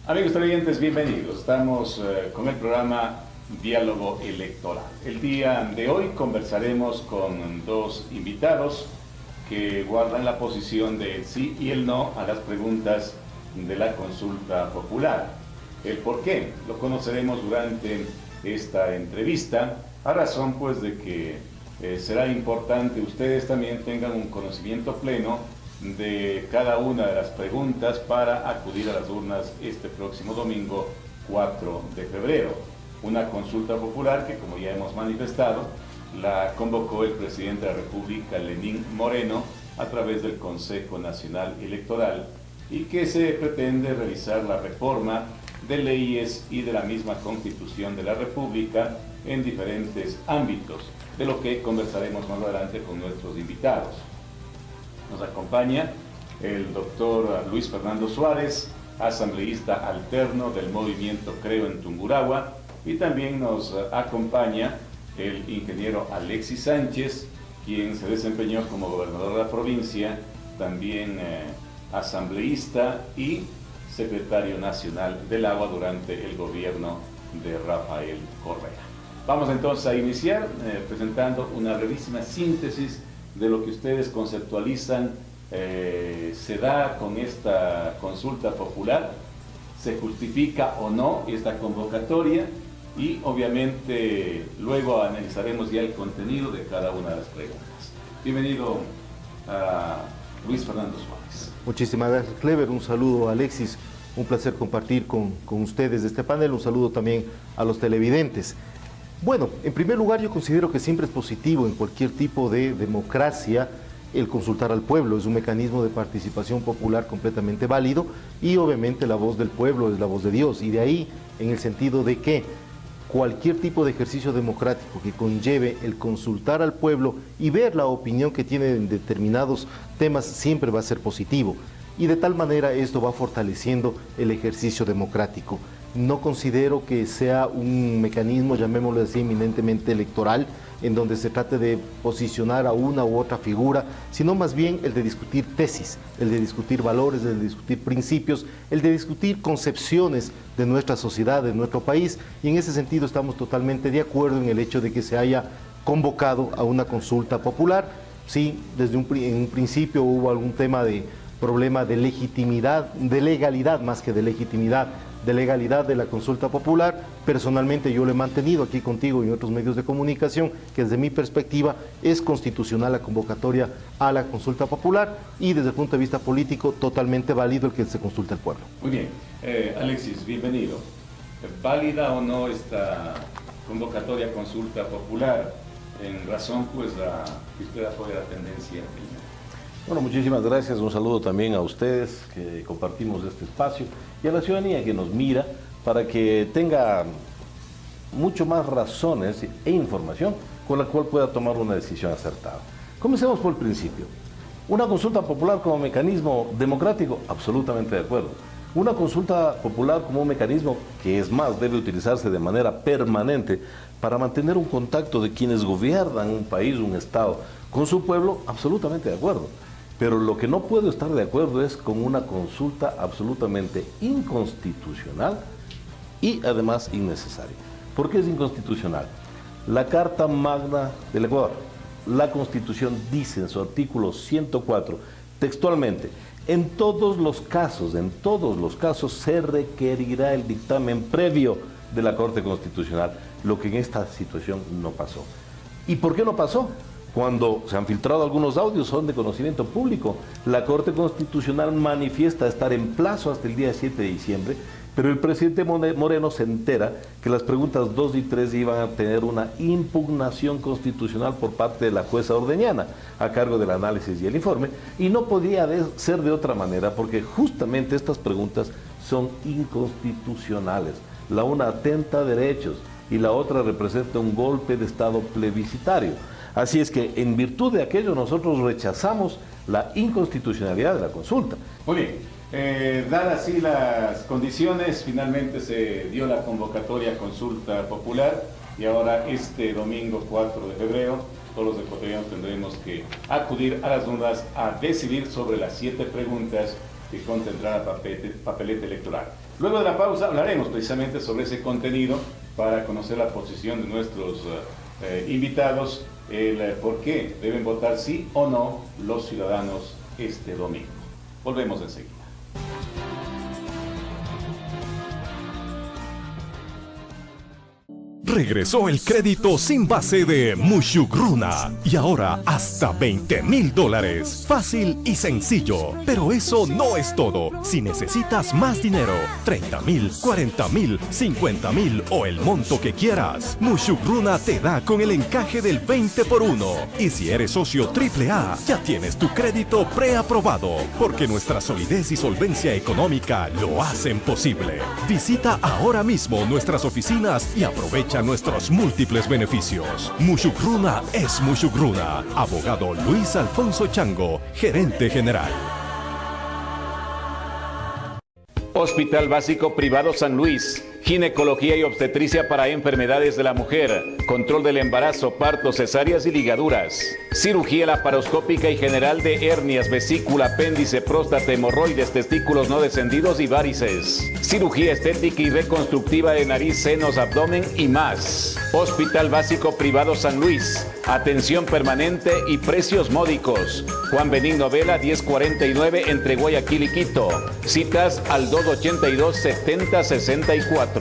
Amigos televidentes, bienvenidos. Estamos con el programa Diálogo Electoral. El día de hoy conversaremos con dos invitados que guardan la posición del sí y el no a las preguntas de la consulta popular. El por qué lo conoceremos durante esta entrevista, a razón pues de que será importante ustedes también tengan un conocimiento pleno de cada una de las preguntas para acudir a las urnas este próximo domingo 4 de febrero. Una consulta popular que, como ya hemos manifestado, la convocó el presidente de la República, Lenín Moreno, a través del Consejo Nacional Electoral, y que se pretende realizar la reforma de leyes y de la misma Constitución de la República en diferentes ámbitos, de lo que conversaremos más adelante con nuestros invitados. Nos acompaña el doctor Luis Fernando Suárez, asambleísta alterno del movimiento Creo en Tungurahua, y también nos acompaña el ingeniero Alexis Sánchez, quien se desempeñó como gobernador de la provincia, también asambleísta y secretario nacional del agua durante el gobierno de Rafael Correa. Vamos entonces a iniciar presentando una brevísima síntesis de lo que ustedes conceptualizan se da con esta consulta popular, se justifica o no esta convocatoria, y obviamente luego analizaremos ya el contenido de cada una de las preguntas. Bienvenido a Luis Fernando Suárez. Muchísimas gracias, Clever. Un saludo a Alexis, un placer compartir con ustedes este panel. Un saludo también a los televidentes. Bueno, en primer lugar, yo considero que siempre es positivo en cualquier tipo de democracia el consultar al pueblo. Es un mecanismo de participación popular completamente válido, y obviamente la voz del pueblo es la voz de Dios, y de ahí en el sentido de que cualquier tipo de ejercicio democrático que conlleve el consultar al pueblo y ver la opinión que tiene en determinados temas siempre va a ser positivo, y de tal manera esto va fortaleciendo el ejercicio democrático. No considero que sea un mecanismo, llamémoslo así, eminentemente electoral, en donde se trate de posicionar a una u otra figura, sino más bien el de discutir tesis, el de discutir valores, el de discutir principios, el de discutir concepciones de nuestra sociedad, de nuestro país, y en ese sentido estamos totalmente de acuerdo en el hecho de que se haya convocado a una consulta popular. Sí, en un principio hubo algún problema de legitimidad, de legalidad más que de legitimidad, de legalidad de la consulta popular. Personalmente yo lo he mantenido aquí contigo y en otros medios de comunicación, que desde mi perspectiva es constitucional la convocatoria a la consulta popular, y desde el punto de vista político totalmente válido el que se consulte al pueblo. Muy bien, Alexis, bienvenido. ¿Válida o no esta convocatoria a consulta popular en razón pues a que usted apoya la tendencia? Bueno, muchísimas gracias. Un saludo también a ustedes que compartimos este espacio y a la ciudadanía que nos mira, para que tenga mucho más razones e información con la cual pueda tomar una decisión acertada. Comencemos por el principio. Una consulta popular como mecanismo democrático, absolutamente de acuerdo. Una consulta popular como un mecanismo que, es más, debe utilizarse de manera permanente para mantener un contacto de quienes gobiernan un país, un Estado, con su pueblo, absolutamente de acuerdo. Pero lo que no puedo estar de acuerdo es con una consulta absolutamente inconstitucional y además innecesaria. ¿Por qué es inconstitucional? La Carta Magna del Ecuador, la Constitución, dice en su artículo 104, textualmente: en todos los casos se requerirá el dictamen previo de la Corte Constitucional, lo que en esta situación no pasó. ¿Y por qué no pasó? Cuando se han filtrado algunos audios, son de conocimiento público. La Corte Constitucional manifiesta estar en plazo hasta el día 7 de diciembre, pero el presidente Moreno se entera que las preguntas 2 y 3 iban a tener una impugnación constitucional por parte de la jueza Ordeñana, a cargo del análisis y el informe, y no podía ser de otra manera, porque justamente estas preguntas son inconstitucionales. La una atenta a derechos y la otra representa un golpe de Estado plebiscitario. Así es que, en virtud de aquello, nosotros rechazamos la inconstitucionalidad de la consulta. Muy bien, dadas así las condiciones, finalmente se dio la convocatoria a consulta popular, y ahora este domingo 4 de febrero, todos los ecuatorianos tendremos que acudir a las urnas a decidir sobre las 7 preguntas que contendrá la papeleta electoral. Luego de la pausa hablaremos precisamente sobre ese contenido para conocer la posición de nuestros invitados, el por qué deben votar sí o no los ciudadanos este domingo. Volvemos enseguida. Regresó el crédito sin base de Mushugruna y ahora hasta $20,000. Fácil y sencillo. Pero eso no es todo. Si necesitas más dinero, 30,000, 40,000, 50,000 o el monto que quieras, Mushugruna te da con el encaje del 20 por 1. Y si eres socio AAA, ya tienes tu crédito preaprobado, porque nuestra solidez y solvencia económica lo hacen posible. Visita ahora mismo nuestras oficinas y aprovecha nuestros múltiples beneficios. Mushugruna es Mushugruna. Abogado Luis Alfonso Chango, gerente general. Hospital Básico Privado San Luis. Ginecología y obstetricia para enfermedades de la mujer, control del embarazo, partos, cesáreas y ligaduras, cirugía laparoscópica y general de hernias, vesícula, apéndice, próstata, hemorroides, testículos no descendidos y varices, cirugía estética y reconstructiva de nariz, senos, abdomen y más. Hospital Básico Privado San Luis, atención permanente y precios módicos. Juan Benigno Vela 1049 entre Guayaquil y Quito. Citas al 282-7064.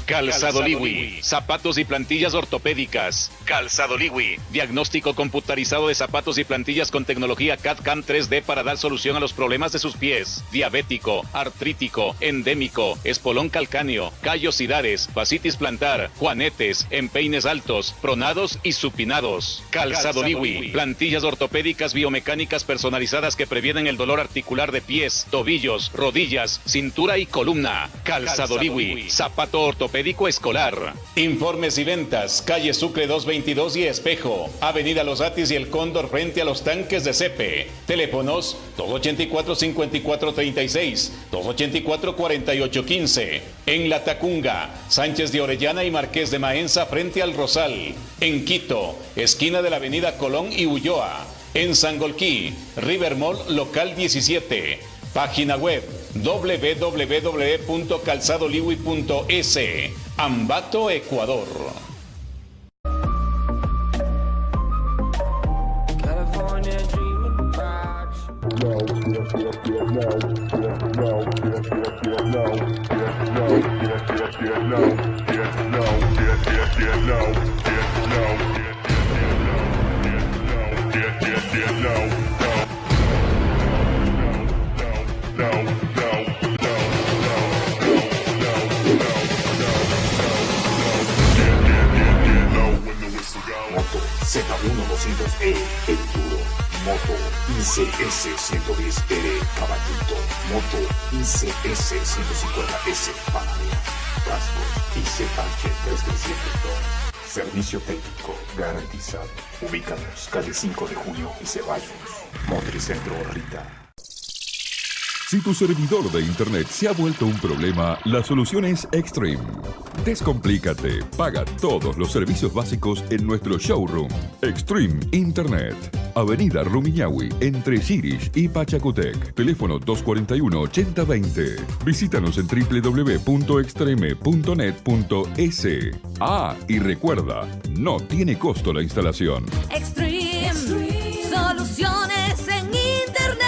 Calzado Liwi, zapatos y plantillas ortopédicas. Calzado Liwi, diagnóstico computarizado de zapatos y plantillas con tecnología CAD/CAM 3D para dar solución a los problemas de sus pies. Diabético, artrítico, endémico, espolón calcáneo, callosidades, fascitis plantar, juanetes, empeines altos, pronados y supinados. Calzado Liwi, plantillas ortopédicas biomecánicas personalizadas que previenen el dolor articular de pies, tobillos, rodillas, cintura y columna. Calzado Liwi, zapato ortopédico escolar. Informes y ventas, calle Sucre 222 y Espejo, avenida Los Atis y El Cóndor frente a los tanques de Cepe. Teléfonos 284-5436, 284-4815. En La Tacunga, Sánchez de Orellana y Marqués de Maenza frente al Rosal. En Quito, esquina de la avenida Colón y Ulloa. En Sangolquí, River Mall local 17. Página web www.calzadoliwi.es. Ambato, Ecuador. Moto Z1200E Enduro, Moto ICS 110R Caballito, Moto ICS 150S Panamera, cascos ICH337 servicio técnico garantizado. Ubícanos calle 5 de Junio y Ceballos, Motricentro Rita. Si tu servidor de internet se ha vuelto un problema, la solución es Extreme. Descomplícate, paga todos los servicios básicos en nuestro showroom. Extreme Internet. Avenida Rumiñahui, entre Chirish y Pachacutec. Teléfono 241-8020. Visítanos en www.extreme.net.es. Ah, y recuerda, no tiene costo la instalación. Extreme. Soluciones en Internet.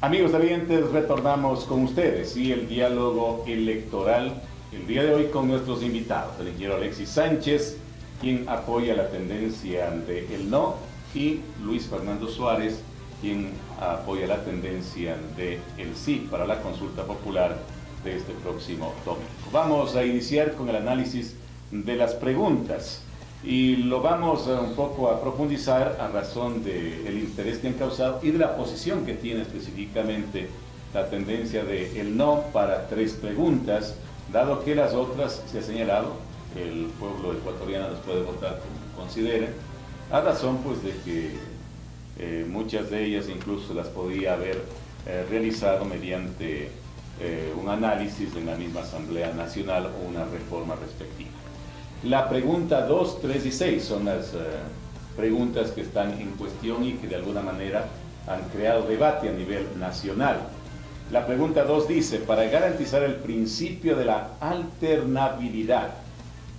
Amigos televidentes, retornamos con ustedes y el diálogo electoral el día de hoy con nuestros invitados, el ingeniero Alexis Sánchez, quien apoya la tendencia de el no, y Luis Fernando Suárez, quien apoya la tendencia de el sí para la consulta popular de este próximo domingo. Vamos a iniciar con el análisis de las preguntas y lo vamos un poco a profundizar a razón del interés que han causado y de la posición que tiene específicamente la tendencia de el no para 3 preguntas, dado que las otras se ha señalado, el pueblo ecuatoriano las puede votar como consideren, a razón pues de que muchas de ellas incluso las podía haber realizado mediante un análisis en la misma Asamblea Nacional o una reforma respectiva. La pregunta 2, 3 y 6 son las preguntas que están en cuestión y que de alguna manera han creado debate a nivel nacional. La pregunta 2 dice, para garantizar el principio de la alternabilidad,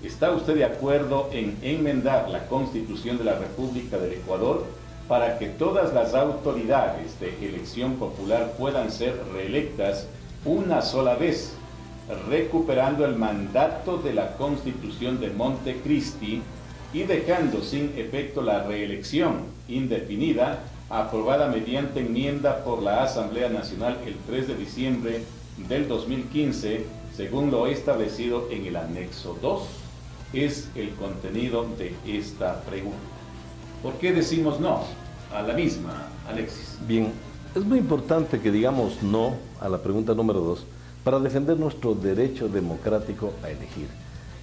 ¿está usted de acuerdo en enmendar la Constitución de la República del Ecuador para que todas las autoridades de elección popular puedan ser reelectas una sola vez, recuperando el mandato de la Constitución de Montecristi y dejando sin efecto la reelección indefinida aprobada mediante enmienda por la Asamblea Nacional el 3 de diciembre del 2015, según lo establecido en el anexo 2? Es el contenido de esta pregunta. ¿Por qué decimos no a la misma, Alexis? Bien, es muy importante que digamos no a la pregunta número 2 para defender nuestro derecho democrático a elegir.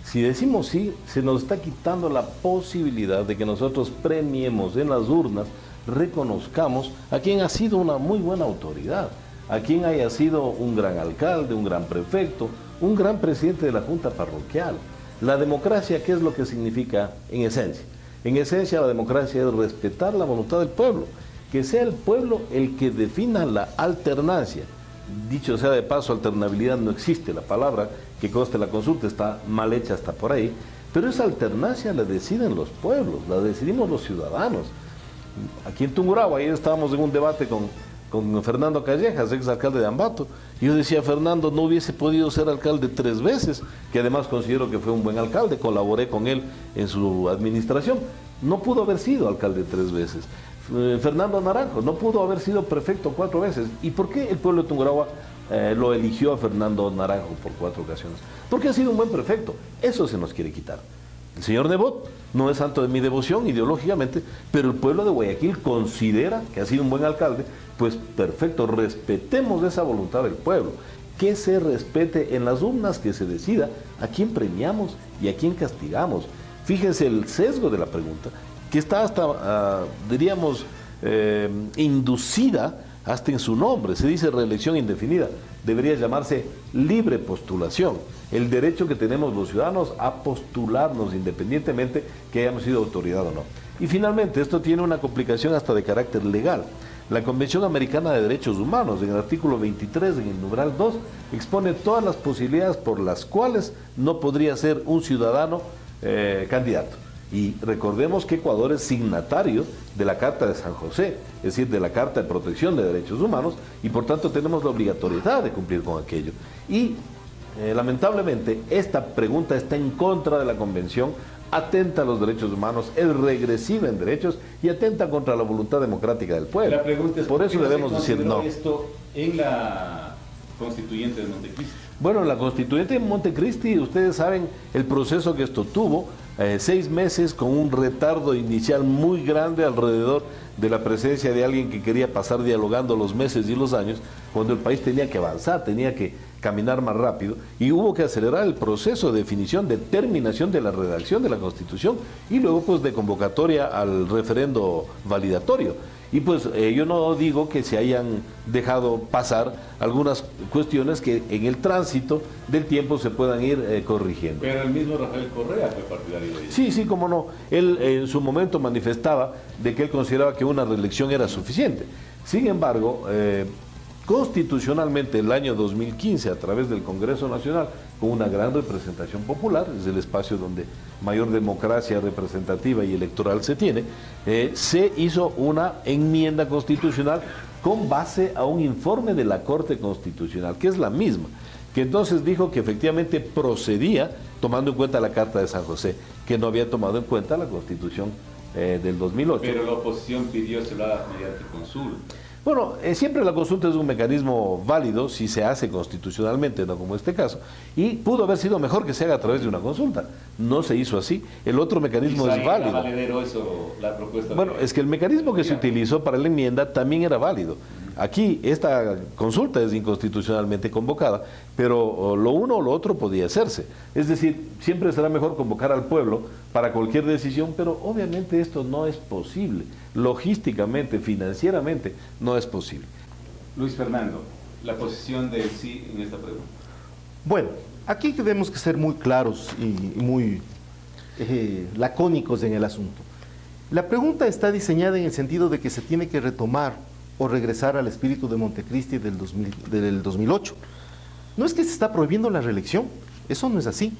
Si decimos sí, se nos está quitando la posibilidad de que nosotros premiemos en las urnas, reconozcamos a quien ha sido una muy buena autoridad, a quien haya sido un gran alcalde, un gran prefecto, un gran presidente de la Junta Parroquial. La democracia, ¿qué es lo que significa en esencia? En esencia, la democracia es respetar la voluntad del pueblo, que sea el pueblo el que defina la alternancia. Dicho sea de paso, alternabilidad no existe, la palabra que consta en la consulta está mal hecha hasta por ahí, pero esa alternancia la deciden los pueblos, la decidimos los ciudadanos. Aquí en Tungurahua, ayer estábamos en un debate con Fernando Callejas, ex alcalde de Ambato, y yo decía, Fernando no hubiese podido ser alcalde 3 veces, que además considero que fue un buen alcalde, colaboré con él en su administración, no pudo haber sido alcalde 3 veces. Fernando Naranjo no pudo haber sido prefecto 4 veces. ¿Y por qué el pueblo de Tungurahua lo eligió a Fernando Naranjo por 4 ocasiones? Porque ha sido un buen prefecto. Eso se nos quiere quitar. El señor Nebot no es santo de mi devoción ideológicamente, pero el pueblo de Guayaquil considera que ha sido un buen alcalde. Pues perfecto, respetemos esa voluntad del pueblo. Que se respete en las urnas, que se decida a quién premiamos y a quién castigamos. Fíjense el sesgo de la pregunta, que está hasta, diríamos, inducida hasta en su nombre. Se dice reelección indefinida, debería llamarse libre postulación. El derecho que tenemos los ciudadanos a postularnos independientemente que hayamos sido autoridad o no. Y finalmente, esto tiene una complicación hasta de carácter legal. La Convención Americana de Derechos Humanos, en el artículo 23, en el numeral 2, expone todas las posibilidades por las cuales no podría ser un ciudadano candidato. Y recordemos que Ecuador es signatario de la Carta de San José, es decir, de la Carta de Protección de Derechos Humanos, y por tanto tenemos la obligatoriedad de cumplir con aquello. Y lamentablemente esta pregunta está en contra de la Convención, atenta a los derechos humanos, es regresiva en derechos y atenta contra la voluntad democrática del pueblo. La pregunta es, por eso debemos decir no. Esto en la constituyente de Montecristi. Bueno, la constituyente de Montecristi, ustedes saben el proceso que esto tuvo, 6 meses con un retardo inicial muy grande alrededor de la presencia de alguien que quería pasar dialogando los meses y los años, cuando el país tenía que avanzar, tenía que caminar más rápido, y hubo que acelerar el proceso de definición, de terminación de la redacción de la Constitución, y luego pues de convocatoria al referendo validatorio. Y pues yo no digo que se hayan dejado pasar algunas cuestiones que en el tránsito del tiempo se puedan ir corrigiendo. Pero el mismo Rafael Correa fue partidario de ello. Sí, cómo no. Él en su momento manifestaba de que él consideraba que una reelección era suficiente. Sin embargo, constitucionalmente el año 2015, a través del Congreso Nacional, con una gran representación popular, es el espacio donde mayor democracia representativa y electoral se tiene, se hizo una enmienda constitucional con base a un informe de la Corte Constitucional, que es la misma, que entonces dijo que efectivamente procedía tomando en cuenta la Carta de San José, que no había tomado en cuenta la Constitución del 2008. Pero la oposición pidió se lo haga mediante consulta. Bueno, siempre la consulta es un mecanismo válido si se hace constitucionalmente, no como este caso, y pudo haber sido mejor que se haga a través de una consulta. No se hizo así. El otro mecanismo es válido. Valedero eso, la propuesta bueno, es que el mecanismo que se utilizó para la enmienda también era válido. Aquí esta consulta es inconstitucionalmente convocada, pero lo uno o lo otro podía hacerse. Es decir, siempre será mejor convocar al pueblo para cualquier decisión, pero obviamente esto no es posible. Logísticamente, financieramente, no es posible. Luis Fernando, la posición del sí en esta pregunta. Bueno, aquí tenemos que ser muy claros y muy lacónicos en el asunto. La pregunta está diseñada en el sentido de que se tiene que retomar o regresar al espíritu de Montecristi del 2008. No es que se está prohibiendo la reelección, eso no es así.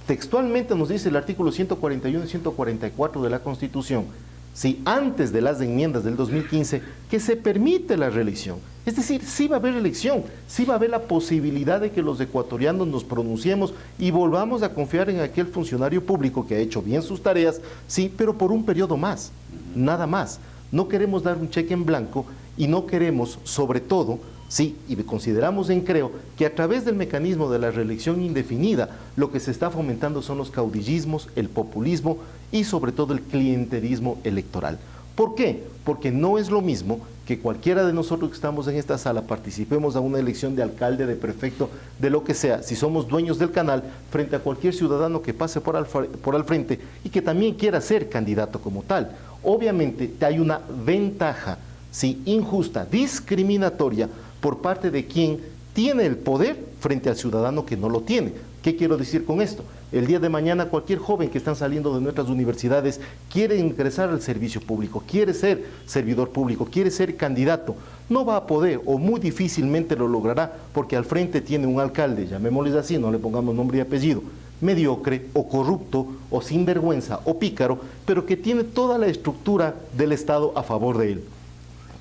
Textualmente nos dice el artículo 141 y 144 de la Constitución, si antes de las enmiendas del 2015, que se permite la reelección. Es decir, sí va a haber elección, sí va a haber la posibilidad de que los ecuatorianos nos pronunciemos y volvamos a confiar en aquel funcionario público que ha hecho bien sus tareas, sí, pero por un periodo más, nada más. No queremos dar un cheque en blanco y no queremos, sobre todo, sí, y consideramos en Creo que a través del mecanismo de la reelección indefinida lo que se está fomentando son los caudillismos, el populismo y sobre todo el clientelismo electoral. ¿Por qué? Porque no es lo mismo que cualquiera de nosotros que estamos en esta sala participemos a una elección de alcalde, de prefecto, de lo que sea, si somos dueños del canal, frente a cualquier ciudadano que pase por al frente y que también quiera ser candidato como tal. Obviamente hay una ventaja, sí, injusta, discriminatoria, por parte de quien tiene el poder frente al ciudadano que no lo tiene. ¿Qué quiero decir con esto? El día de mañana cualquier joven que están saliendo de nuestras universidades quiere ingresar al servicio público, quiere ser servidor público, quiere ser candidato. No va a poder o muy difícilmente lo logrará porque al frente tiene un alcalde, llamémosles así, no le pongamos nombre y apellido, mediocre o corrupto o sinvergüenza o pícaro, pero que tiene toda la estructura del Estado a favor de él.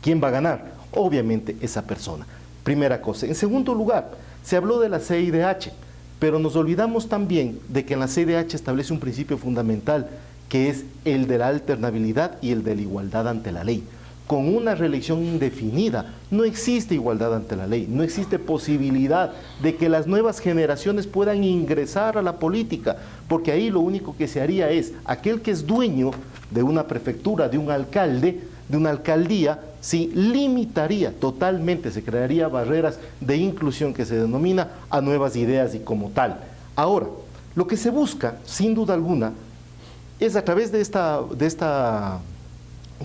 ¿Quién va a ganar? Obviamente esa persona. Primera cosa. En segundo lugar, se habló de la CIDH, pero nos olvidamos también de que en la CIDH establece un principio fundamental, que es el de la alternabilidad y el de la igualdad ante la ley. Con una reelección indefinida no existe igualdad ante la ley, no existe posibilidad de que las nuevas generaciones puedan ingresar a la política, porque ahí lo único que se haría es, aquel que es dueño de una prefectura, de un alcalde, de una alcaldía, sí, limitaría totalmente, se crearía barreras de inclusión que se denomina a nuevas ideas y como tal. Ahora, lo que se busca, sin duda alguna, es a través de esta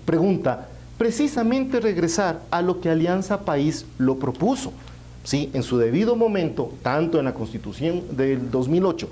pregunta, precisamente regresar a lo que Alianza País lo propuso, ¿sí? En su debido momento, tanto en la Constitución del 2008,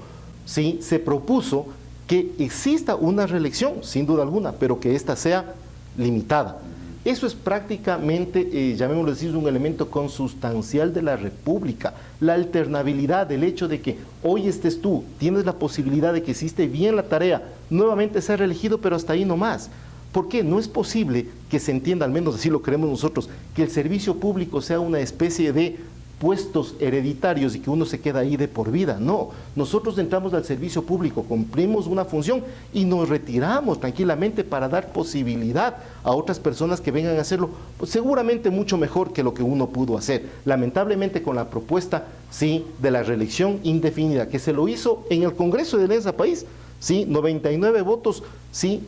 ¿sí? Se propuso que exista una reelección, sin duda alguna, pero que ésta sea limitada. Eso es prácticamente, llamémoslo así, un elemento consustancial de la República. La alternabilidad, el hecho de que hoy estés tú, tienes la posibilidad de que hiciste bien la tarea, nuevamente ser reelegido, pero hasta ahí no más. ¿Por qué? No es posible que se entienda, al menos así lo creemos nosotros, que el servicio público sea una especie de puestos hereditarios y que uno se queda ahí de por vida. No, nosotros entramos al servicio público, cumplimos una función y nos retiramos tranquilamente para dar posibilidad a otras personas que vengan a hacerlo, pues seguramente mucho mejor que lo que uno pudo hacer. Lamentablemente con la propuesta, sí, de la reelección indefinida, que se lo hizo en el Congreso de Alianza País, sí, 99 votos, sí,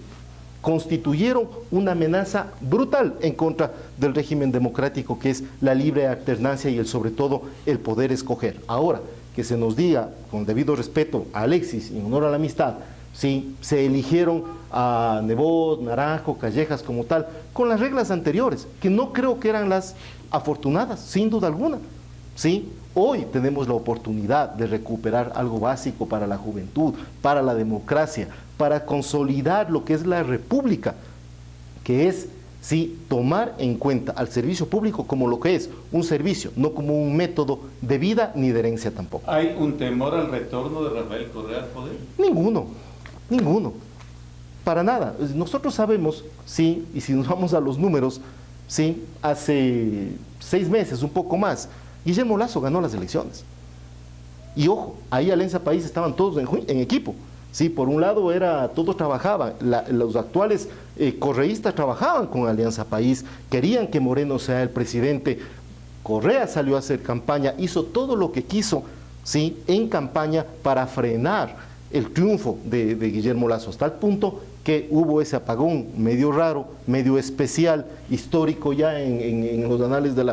constituyeron una amenaza brutal en contra del régimen democrático que es la libre alternancia y sobre todo el poder escoger. Ahora, que se nos diga, con debido respeto a Alexis, en honor a la amistad, sí, se eligieron a Nebot, Naranjo, Callejas como tal, con las reglas anteriores, que no creo que eran las afortunadas, sin duda alguna, ¿sí? Hoy tenemos la oportunidad de recuperar algo básico para la juventud, para la democracia, para consolidar lo que es la república, que es, sí, tomar en cuenta al servicio público como lo que es, un servicio, no como un método de vida ni de herencia tampoco. ¿Hay un temor al retorno de Rafael Correa al poder? Ninguno, para nada. Nosotros sabemos, sí, y si nos vamos a los números, sí, hace 6 meses, un poco más, Guillermo Lasso ganó las elecciones. Y ojo, ahí Alianza País estaban todos en equipo. Sí, por un lado todos trabajaban, los actuales correístas trabajaban con Alianza País, querían que Moreno sea el presidente. Correa salió a hacer campaña, hizo todo lo que quiso, sí, en campaña para frenar el triunfo de Guillermo Lasso, hasta el punto que hubo ese apagón medio raro, medio especial, histórico ya en los anales de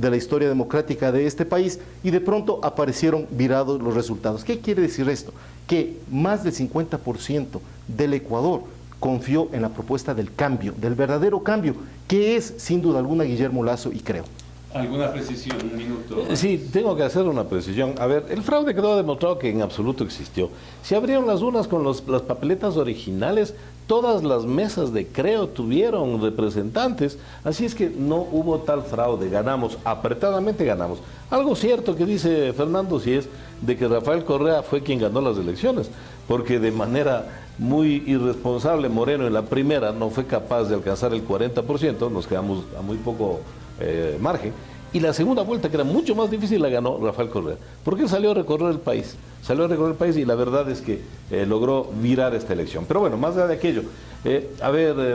la historia democrática de este país, y de pronto aparecieron virados los resultados. ¿Qué quiere decir esto? Que más del 50% del Ecuador confió en la propuesta del cambio, del verdadero cambio, que es sin duda alguna Guillermo Lasso y Creo. ¿Alguna precisión? Un minuto. Sí, tengo que hacer una precisión. A ver, el fraude quedó demostrado que en absoluto existió. Se abrieron las urnas con las papeletas originales, todas las mesas de creo tuvieron representantes, así es que no hubo tal fraude, ganamos, apretadamente ganamos. Algo cierto que dice Fernando, sí es de que Rafael Correa fue quien ganó las elecciones, porque de manera muy irresponsable Moreno en la primera no fue capaz de alcanzar el 40%, nos quedamos a muy poco margen, y la segunda vuelta, que era mucho más difícil, la ganó Rafael Correa, porque él salió a recorrer el país, y la verdad es que logró virar esta elección. Pero bueno, más allá de aquello,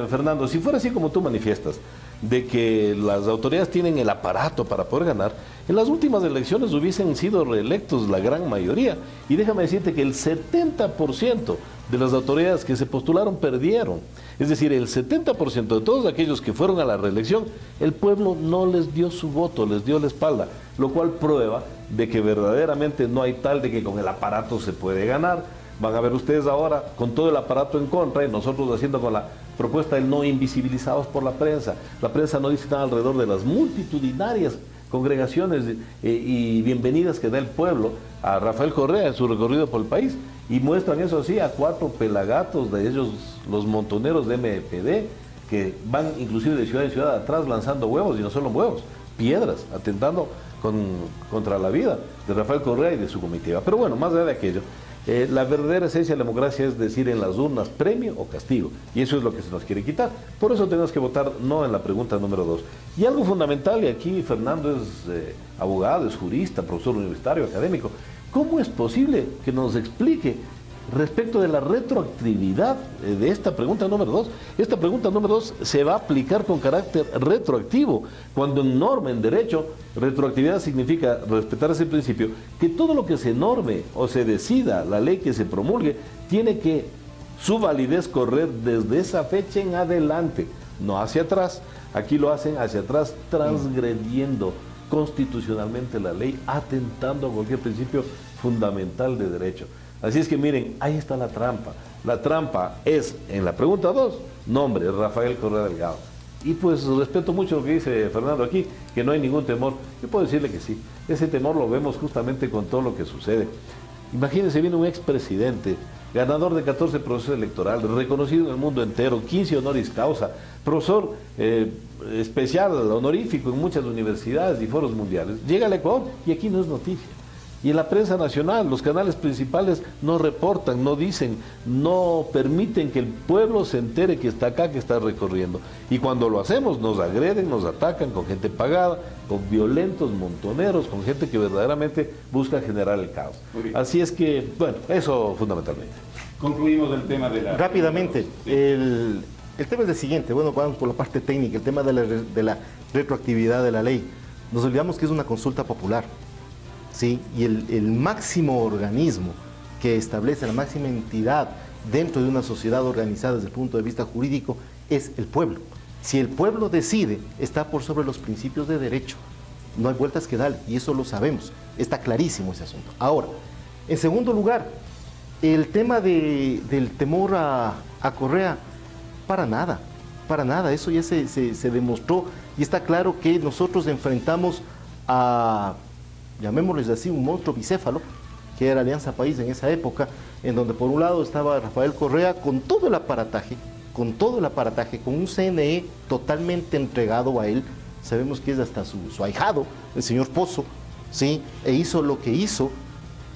Fernando, si fuera así como tú manifiestas, de que las autoridades tienen el aparato para poder ganar, en las últimas elecciones hubiesen sido reelectos la gran mayoría, y déjame decirte que el 70% de las autoridades que se postularon perdieron. Es decir, el 70% de todos aquellos que fueron a la reelección, el pueblo no les dio su voto, les dio la espalda, lo cual prueba de que verdaderamente no hay tal de que con el aparato se puede ganar. Van a ver ustedes ahora con todo el aparato en contra y nosotros haciendo con la propuesta del no invisibilizados por la prensa. La prensa no dice nada alrededor de las multitudinarias congregaciones y bienvenidas que da el pueblo a Rafael Correa en su recorrido por el país, y muestran eso así a 4 pelagatos de ellos, los montoneros de MPD, que van inclusive de ciudad en ciudad atrás lanzando huevos, y no solo huevos, piedras, atentando contra la vida de Rafael Correa y de su comitiva. Pero bueno, más allá de aquello, la verdadera esencia de la democracia es decir en las urnas premio o castigo, y eso es lo que se nos quiere quitar. Por eso tenemos que votar no en la pregunta número 2. Y algo fundamental, y aquí Fernando es abogado, es jurista, profesor universitario, académico, ¿cómo es posible que nos explique respecto de la retroactividad de esta pregunta número 2? Esta pregunta número 2 se va a aplicar con carácter retroactivo, cuando en norma, en derecho, retroactividad significa respetar ese principio, que todo lo que se norme o se decida, la ley que se promulgue, tiene que su validez correr desde esa fecha en adelante, no hacia atrás. Aquí lo hacen hacia atrás, transgrediendo constitucionalmente la ley, atentando a cualquier principio fundamental de derecho. Así es que miren, ahí está la trampa. La trampa es, en la pregunta 2, nombre, Rafael Correa Delgado. Y pues respeto mucho lo que dice Fernando aquí, que no hay ningún temor. Yo puedo decirle que sí, ese temor lo vemos justamente con todo lo que sucede. Imagínense, viene un expresidente, ganador de 14 procesos electorales, reconocido en el mundo entero, 15 honoris causa, profesor especial, honorífico en muchas universidades y foros mundiales. Llega al Ecuador y aquí no es noticia. Y en la prensa nacional, los canales principales no reportan, no dicen, no permiten que el pueblo se entere que está acá, que está recorriendo. Y cuando lo hacemos, nos agreden, nos atacan con gente pagada, con violentos montoneros, con gente que verdaderamente busca generar el caos. Así es que, bueno, eso fundamentalmente. Concluimos el tema de la... Rápidamente, el tema es el siguiente. Bueno, vamos por la parte técnica, el tema de la retroactividad de la ley. Nos olvidamos que es una consulta popular. ¿Sí? Y el máximo organismo que establece, la máxima entidad dentro de una sociedad organizada desde el punto de vista jurídico es el pueblo. Si el pueblo decide, está por sobre los principios de derecho. No hay vueltas que darle, y eso lo sabemos. Está clarísimo ese asunto. Ahora, en segundo lugar, el tema del temor a Correa, para nada, eso ya se demostró, y está claro que nosotros enfrentamos a, llamémosles así, un monstruo bicéfalo, que era Alianza País en esa época, en donde por un lado estaba Rafael Correa con todo el aparataje, con un CNE totalmente entregado a él. Sabemos que es hasta su ahijado, el señor Pozo, ¿sí? E hizo lo que hizo,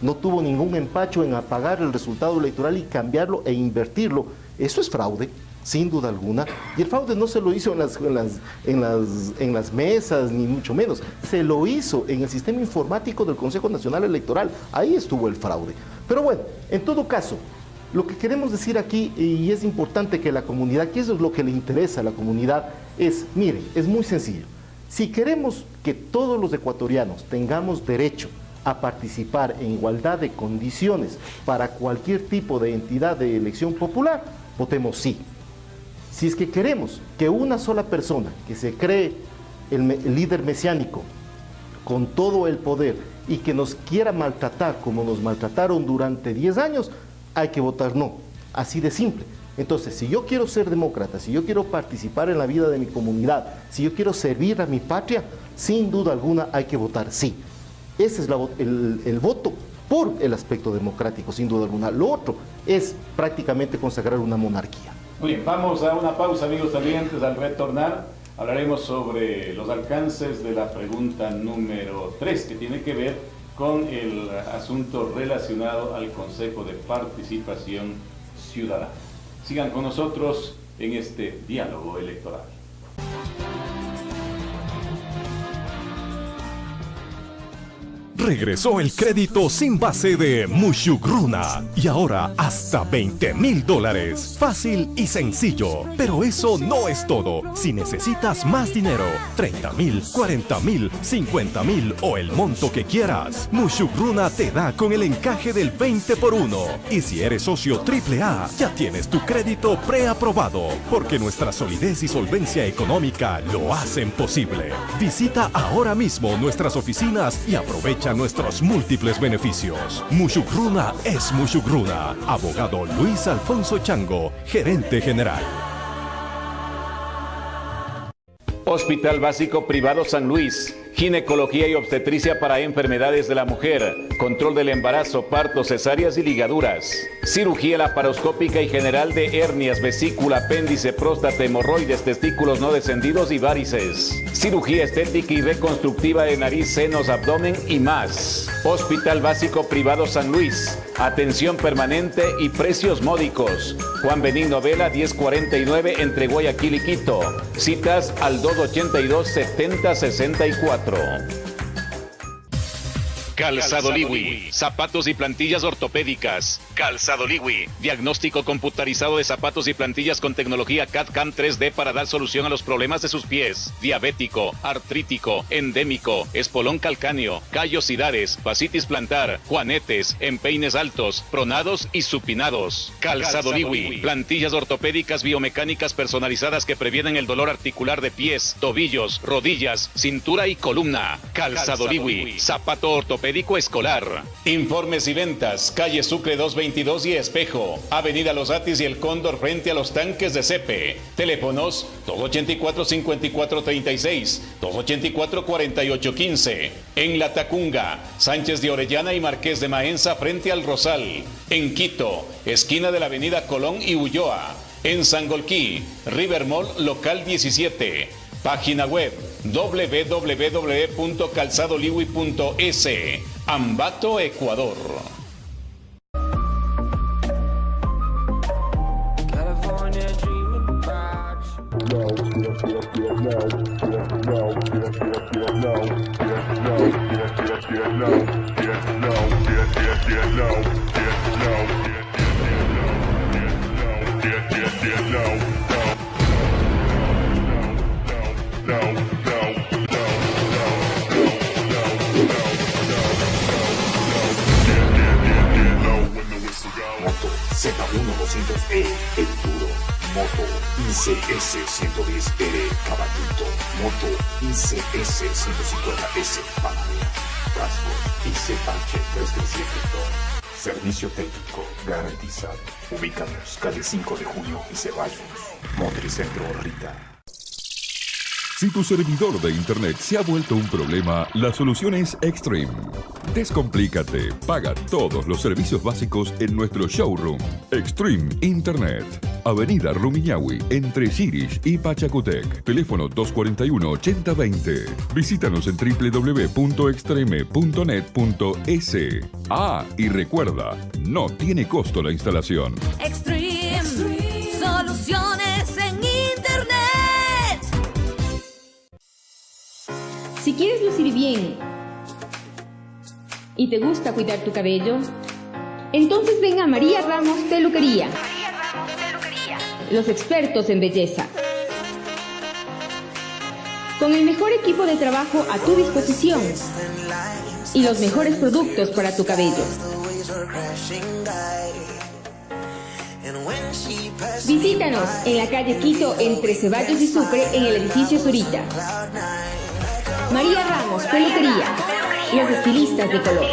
no tuvo ningún empacho en apagar el resultado electoral y cambiarlo e invertirlo. Eso es fraude, sin duda alguna, y el fraude no se lo hizo en las mesas, ni mucho menos, se lo hizo en el sistema informático del Consejo Nacional Electoral. Ahí estuvo el fraude. Pero bueno, en todo caso, lo que queremos decir aquí, y es importante que la comunidad, que eso es lo que le interesa a la comunidad, es, miren, es muy sencillo. Si queremos que todos los ecuatorianos tengamos derecho a participar en igualdad de condiciones para cualquier tipo de entidad de elección popular, votemos sí. Si es que queremos que una sola persona que se cree el líder mesiánico con todo el poder y que nos quiera maltratar como nos maltrataron durante 10 años, hay que votar no. Así de simple. Entonces, si yo quiero ser demócrata, si yo quiero participar en la vida de mi comunidad, si yo quiero servir a mi patria, sin duda alguna hay que votar sí. Ese es el voto por el aspecto democrático, sin duda alguna. Lo otro es prácticamente consagrar una monarquía. Muy bien, vamos a una pausa, amigos televidentes. Al retornar hablaremos sobre los alcances de la pregunta número 3, que tiene que ver con el asunto relacionado al Consejo de Participación Ciudadana. Sigan con nosotros en este diálogo electoral. Regresó el crédito sin base de Mushugruna y ahora hasta $20,000. Fácil y sencillo. Pero eso no es todo. Si necesitas más dinero, 30,000, 40,000, 50,000 o el monto que quieras, Mushugruna te da con el encaje del 20 por 1. Y si eres socio AAA, ya tienes tu crédito preaprobado, porque nuestra solidez y solvencia económica lo hacen posible. Visita ahora mismo nuestras oficinas y aprovecha nuestros múltiples beneficios. Mushugruna es Mushugruna. Abogado Luis Alfonso Chango, gerente general. Hospital Básico Privado San Luis. Ginecología y obstetricia para enfermedades de la mujer, control del embarazo, partos, cesáreas y ligaduras. Cirugía laparoscópica y general de hernias, vesícula, apéndice, próstata, hemorroides, testículos no descendidos y varices. Cirugía estética y reconstructiva de nariz, senos, abdomen y más. Hospital Básico Privado San Luis. Atención permanente y precios módicos. Juan Benigno Vela 1049 entre Guayaquil y Quito. Citas al 282-7064. Calzado Liwi, zapatos y plantillas ortopédicas. Calzado Liwi, diagnóstico computarizado de zapatos y plantillas con tecnología CAD/CAM 3D para dar solución a los problemas de sus pies. Diabético, artrítico, endémico, espolón calcáneo, callosidades, fascitis plantar, juanetes, empeines altos, pronados y supinados. Calzado Liwi, plantillas ortopédicas biomecánicas personalizadas que previenen el dolor articular de pies, tobillos, rodillas, cintura y columna. Calzado Liwi, zapato ortopédico escolar. Informes y ventas, calle Sucre 222 y Espejo, avenida Los Atis y El Cóndor frente a los tanques de Cepe. Teléfonos 284-5436, 284-4815. En La Tacunga, Sánchez de Orellana y Marqués de Maenza frente al Rosal. En Quito, esquina de la avenida Colón y Ulloa. En Sangolquí, River Mall local 17. Página web www.calzadoliwi.es. Ambato, Ecuador. Moto Z1200E Enduro, Moto ICS 110R Caballito, Moto ICS 150S Panamera, cascos ICH 337 Servicio técnico garantizado. Ubícanos calle 5 de Junio y Ceballos, Motricentro Rita. Si tu servidor de internet se ha vuelto un problema, la solución es Extreme. Descomplícate, paga todos los servicios básicos en nuestro showroom. Extreme Internet. Avenida Rumiñahui, entre Chirish y Pachacutec. Teléfono 241-8020. Visítanos en www.extreme.net.es. Ah, y recuerda, no tiene costo la instalación. Extreme. Soluciones en Internet. Si quieres lucir bien y te gusta cuidar tu cabello, entonces ven a María Ramos Peluquería. Los expertos en belleza. Con el mejor equipo de trabajo a tu disposición y los mejores productos para tu cabello. Visítanos en la calle Quito entre Ceballos y Sucre en el edificio Zurita. María Ramos Peluquería, los estilistas de color.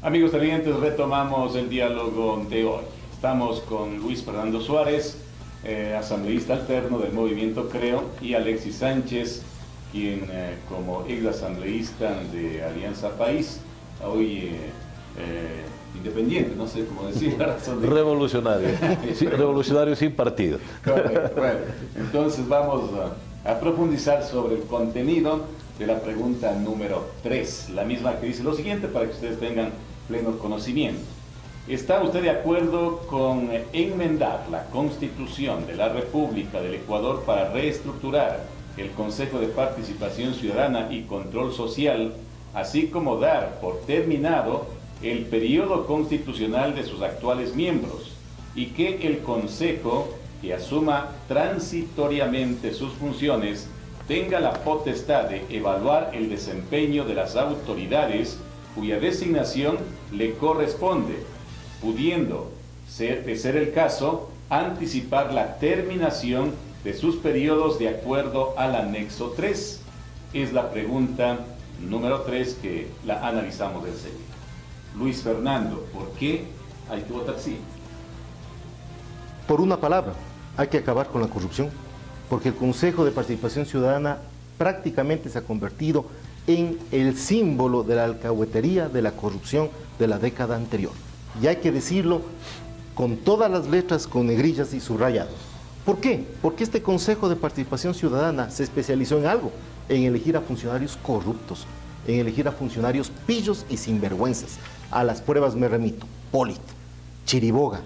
Amigos televidentes, retomamos el diálogo de hoy. Estamos con Luis Fernando Suárez, asambleísta alterno del movimiento Creo, y Alexis Sánchez, quien como ex asambleísta de Alianza País, hoy independiente, no sé cómo decir la razón. Revolucionario, sí, revolucionario sin partido. Correcto. Bueno, entonces vamos a profundizar sobre el contenido de la pregunta número 3, la misma que dice lo siguiente para que ustedes tengan pleno conocimiento. ¿Está usted de acuerdo con enmendar la Constitución de la República del Ecuador para reestructurar el Consejo de Participación Ciudadana y Control Social, así como dar por terminado el periodo constitucional de sus actuales miembros, y que el Consejo, que asuma transitoriamente sus funciones, tenga la potestad de evaluar el desempeño de las autoridades cuya designación le corresponde, pudiendo, de ser el caso, anticipar la terminación de sus periodos de acuerdo al anexo 3? Es la pregunta número 3 que la analizamos enseguida. Luis Fernando, ¿por qué hay que votar sí? Por una palabra, hay que acabar con la corrupción, porque el Consejo de Participación Ciudadana prácticamente se ha convertido en el símbolo de la alcahuetería de la corrupción de la década anterior. Y hay que decirlo con todas las letras, con negrillas y subrayados. ¿Por qué? Porque este Consejo de Participación Ciudadana se especializó en algo, en elegir a funcionarios corruptos, en elegir a funcionarios pillos y sinvergüenzas. A las pruebas me remito. Polit, Chiriboga.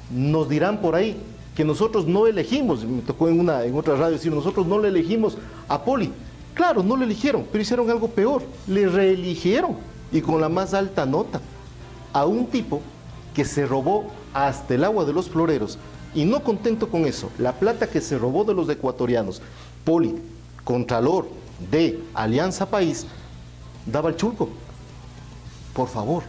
Nos dirán por ahí que nosotros no elegimos, me tocó en otra radio decir, nosotros no le elegimos a Polit. Claro, no le eligieron, pero hicieron algo peor, le reeligieron, y con la más alta nota, a un tipo que se robó hasta el agua de los floreros, y no contento con eso, la plata que se robó de los ecuatorianos, Polit, contralor de Alianza País, daba el chulco. Por favor,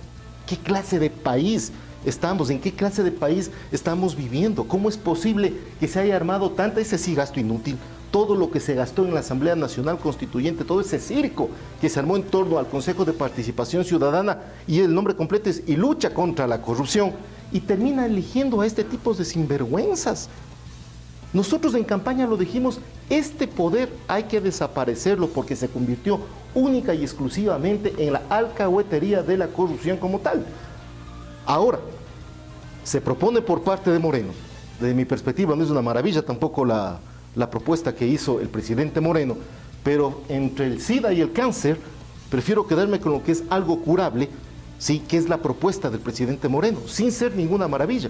¿qué clase de país estamos? ¿En qué clase de país estamos viviendo? ¿Cómo es posible que se haya armado ese sí gasto inútil? Todo lo que se gastó en la Asamblea Nacional Constituyente, todo ese circo que se armó en torno al Consejo de Participación Ciudadana, y el nombre completo es y lucha contra la corrupción, y termina eligiendo a este tipo de sinvergüenzas. Nosotros en campaña lo dijimos, este poder hay que desaparecerlo porque se convirtió única y exclusivamente en la alcahuetería de la corrupción como tal. Ahora, se propone por parte de Moreno, desde mi perspectiva no es una maravilla tampoco la propuesta que hizo el presidente Moreno, pero entre el SIDA y el cáncer, prefiero quedarme con lo que es algo curable, sí, que es la propuesta del presidente Moreno, sin ser ninguna maravilla.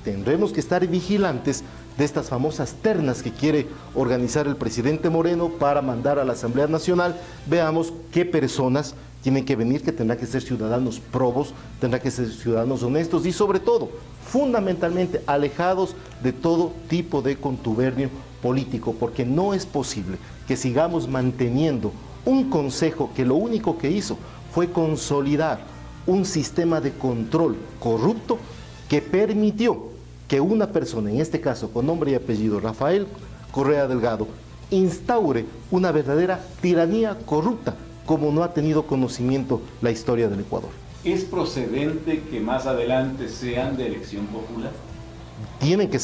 Tendremos que estar vigilantes de estas famosas ternas que quiere organizar el presidente Moreno para mandar a la Asamblea Nacional. Veamos qué personas tienen que venir, que tendrán que ser ciudadanos probos, tendrán que ser ciudadanos honestos y sobre todo, fundamentalmente, alejados de todo tipo de contubernio político, porque no es posible que sigamos manteniendo un consejo que lo único que hizo fue consolidar un sistema de control corrupto que permitió que una persona, en este caso con nombre y apellido Rafael Correa Delgado, instaure una verdadera tiranía corrupta, como no ha tenido conocimiento la historia del Ecuador. ¿Es procedente que más adelante sean de elección popular? Tienen que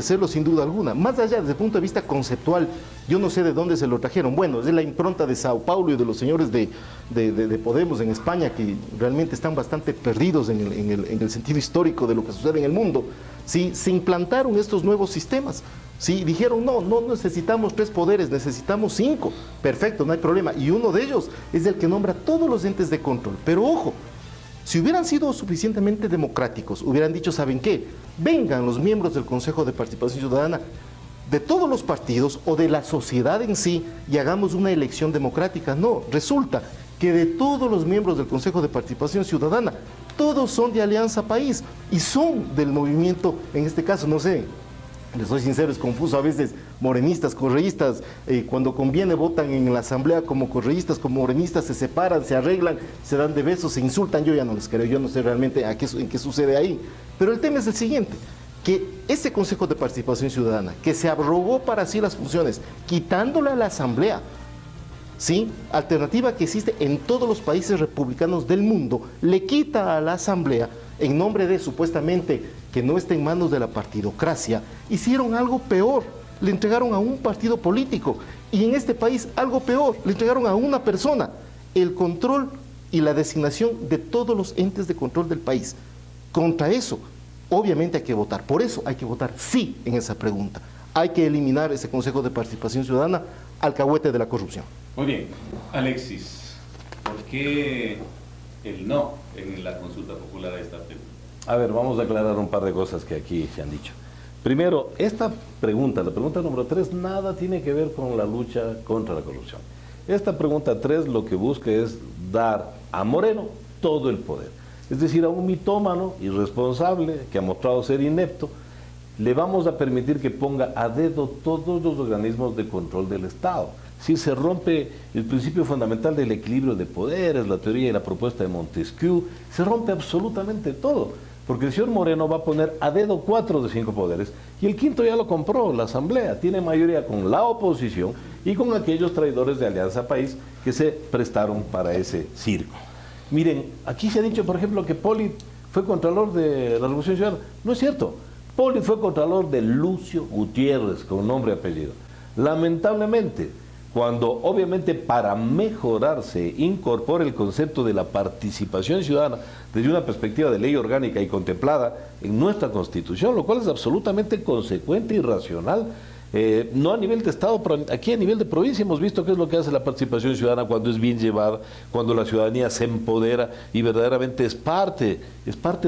serlo sin duda alguna. Más allá, desde el punto de vista conceptual, yo no sé de dónde se lo trajeron. Bueno, es de la impronta de Sao Paulo y de los señores de Podemos en España, que realmente están bastante perdidos en el sentido histórico de lo que sucede en el mundo. ¿Sí? Se implantaron estos nuevos sistemas. ¿Sí? Dijeron, no necesitamos 3 poderes, necesitamos 5. Perfecto, no hay problema. Y uno de ellos es el que nombra todos los entes de control. Pero ojo, si hubieran sido suficientemente democráticos, hubieran dicho, ¿saben qué? Vengan los miembros del Consejo de Participación Ciudadana de todos los partidos o de la sociedad en sí y hagamos una elección democrática. No, resulta que de todos los miembros del Consejo de Participación Ciudadana, todos son de Alianza País y son del movimiento, en este caso, no sé, les soy sincero, es confuso a veces, morenistas, correístas, cuando conviene votan en la asamblea como correístas, como morenistas, se separan, se arreglan, se dan de besos, se insultan. Yo ya no les creo, yo no sé realmente en qué sucede ahí. Pero el tema es el siguiente, que ese Consejo de Participación Ciudadana, que se abrogó para sí las funciones, quitándole a la asamblea ¿sí? Alternativa que existe en todos los países republicanos del mundo, le quita a la Asamblea, en nombre de supuestamente que no está en manos de la partidocracia, hicieron algo peor, le entregaron a un partido político, y en este país algo peor, le entregaron a una persona el control y la designación de todos los entes de control del país. Contra eso, obviamente hay que votar, por eso hay que votar sí en esa pregunta. Hay que eliminar ese Consejo de Participación Ciudadana, alcahuete de la corrupción. Muy bien. Alexis, ¿por qué el no en la consulta popular a esta pregunta? A ver, vamos a aclarar un par de cosas que aquí se han dicho. Primero, esta pregunta, la pregunta número 3, nada tiene que ver con la lucha contra la corrupción. Esta pregunta 3 lo que busca es dar a Moreno todo el poder. Es decir, a un mitómano irresponsable que ha mostrado ser inepto, le vamos a permitir que ponga a dedo todos los organismos de control del Estado. Si se rompe el principio fundamental del equilibrio de poderes, la teoría y la propuesta de Montesquieu, se rompe absolutamente todo. Porque el señor Moreno va a poner a dedo 4 de 5 poderes y el quinto ya lo compró, la Asamblea. Tiene mayoría con la oposición y con aquellos traidores de Alianza País que se prestaron para ese circo. Miren, aquí se ha dicho, por ejemplo, que Poli fue contralor de la Revolución Ciudadana. No es cierto. Poli fue contralor de Lucio Gutiérrez, con nombre y apellido. Lamentablemente, cuando obviamente para mejorar se incorpora el concepto de la participación ciudadana desde una perspectiva de ley orgánica y contemplada en nuestra Constitución, lo cual es absolutamente consecuente y racional, no a nivel de Estado, pero aquí a nivel de provincia hemos visto qué es lo que hace la participación ciudadana cuando es bien llevada, cuando la ciudadanía se empodera y verdaderamente es parte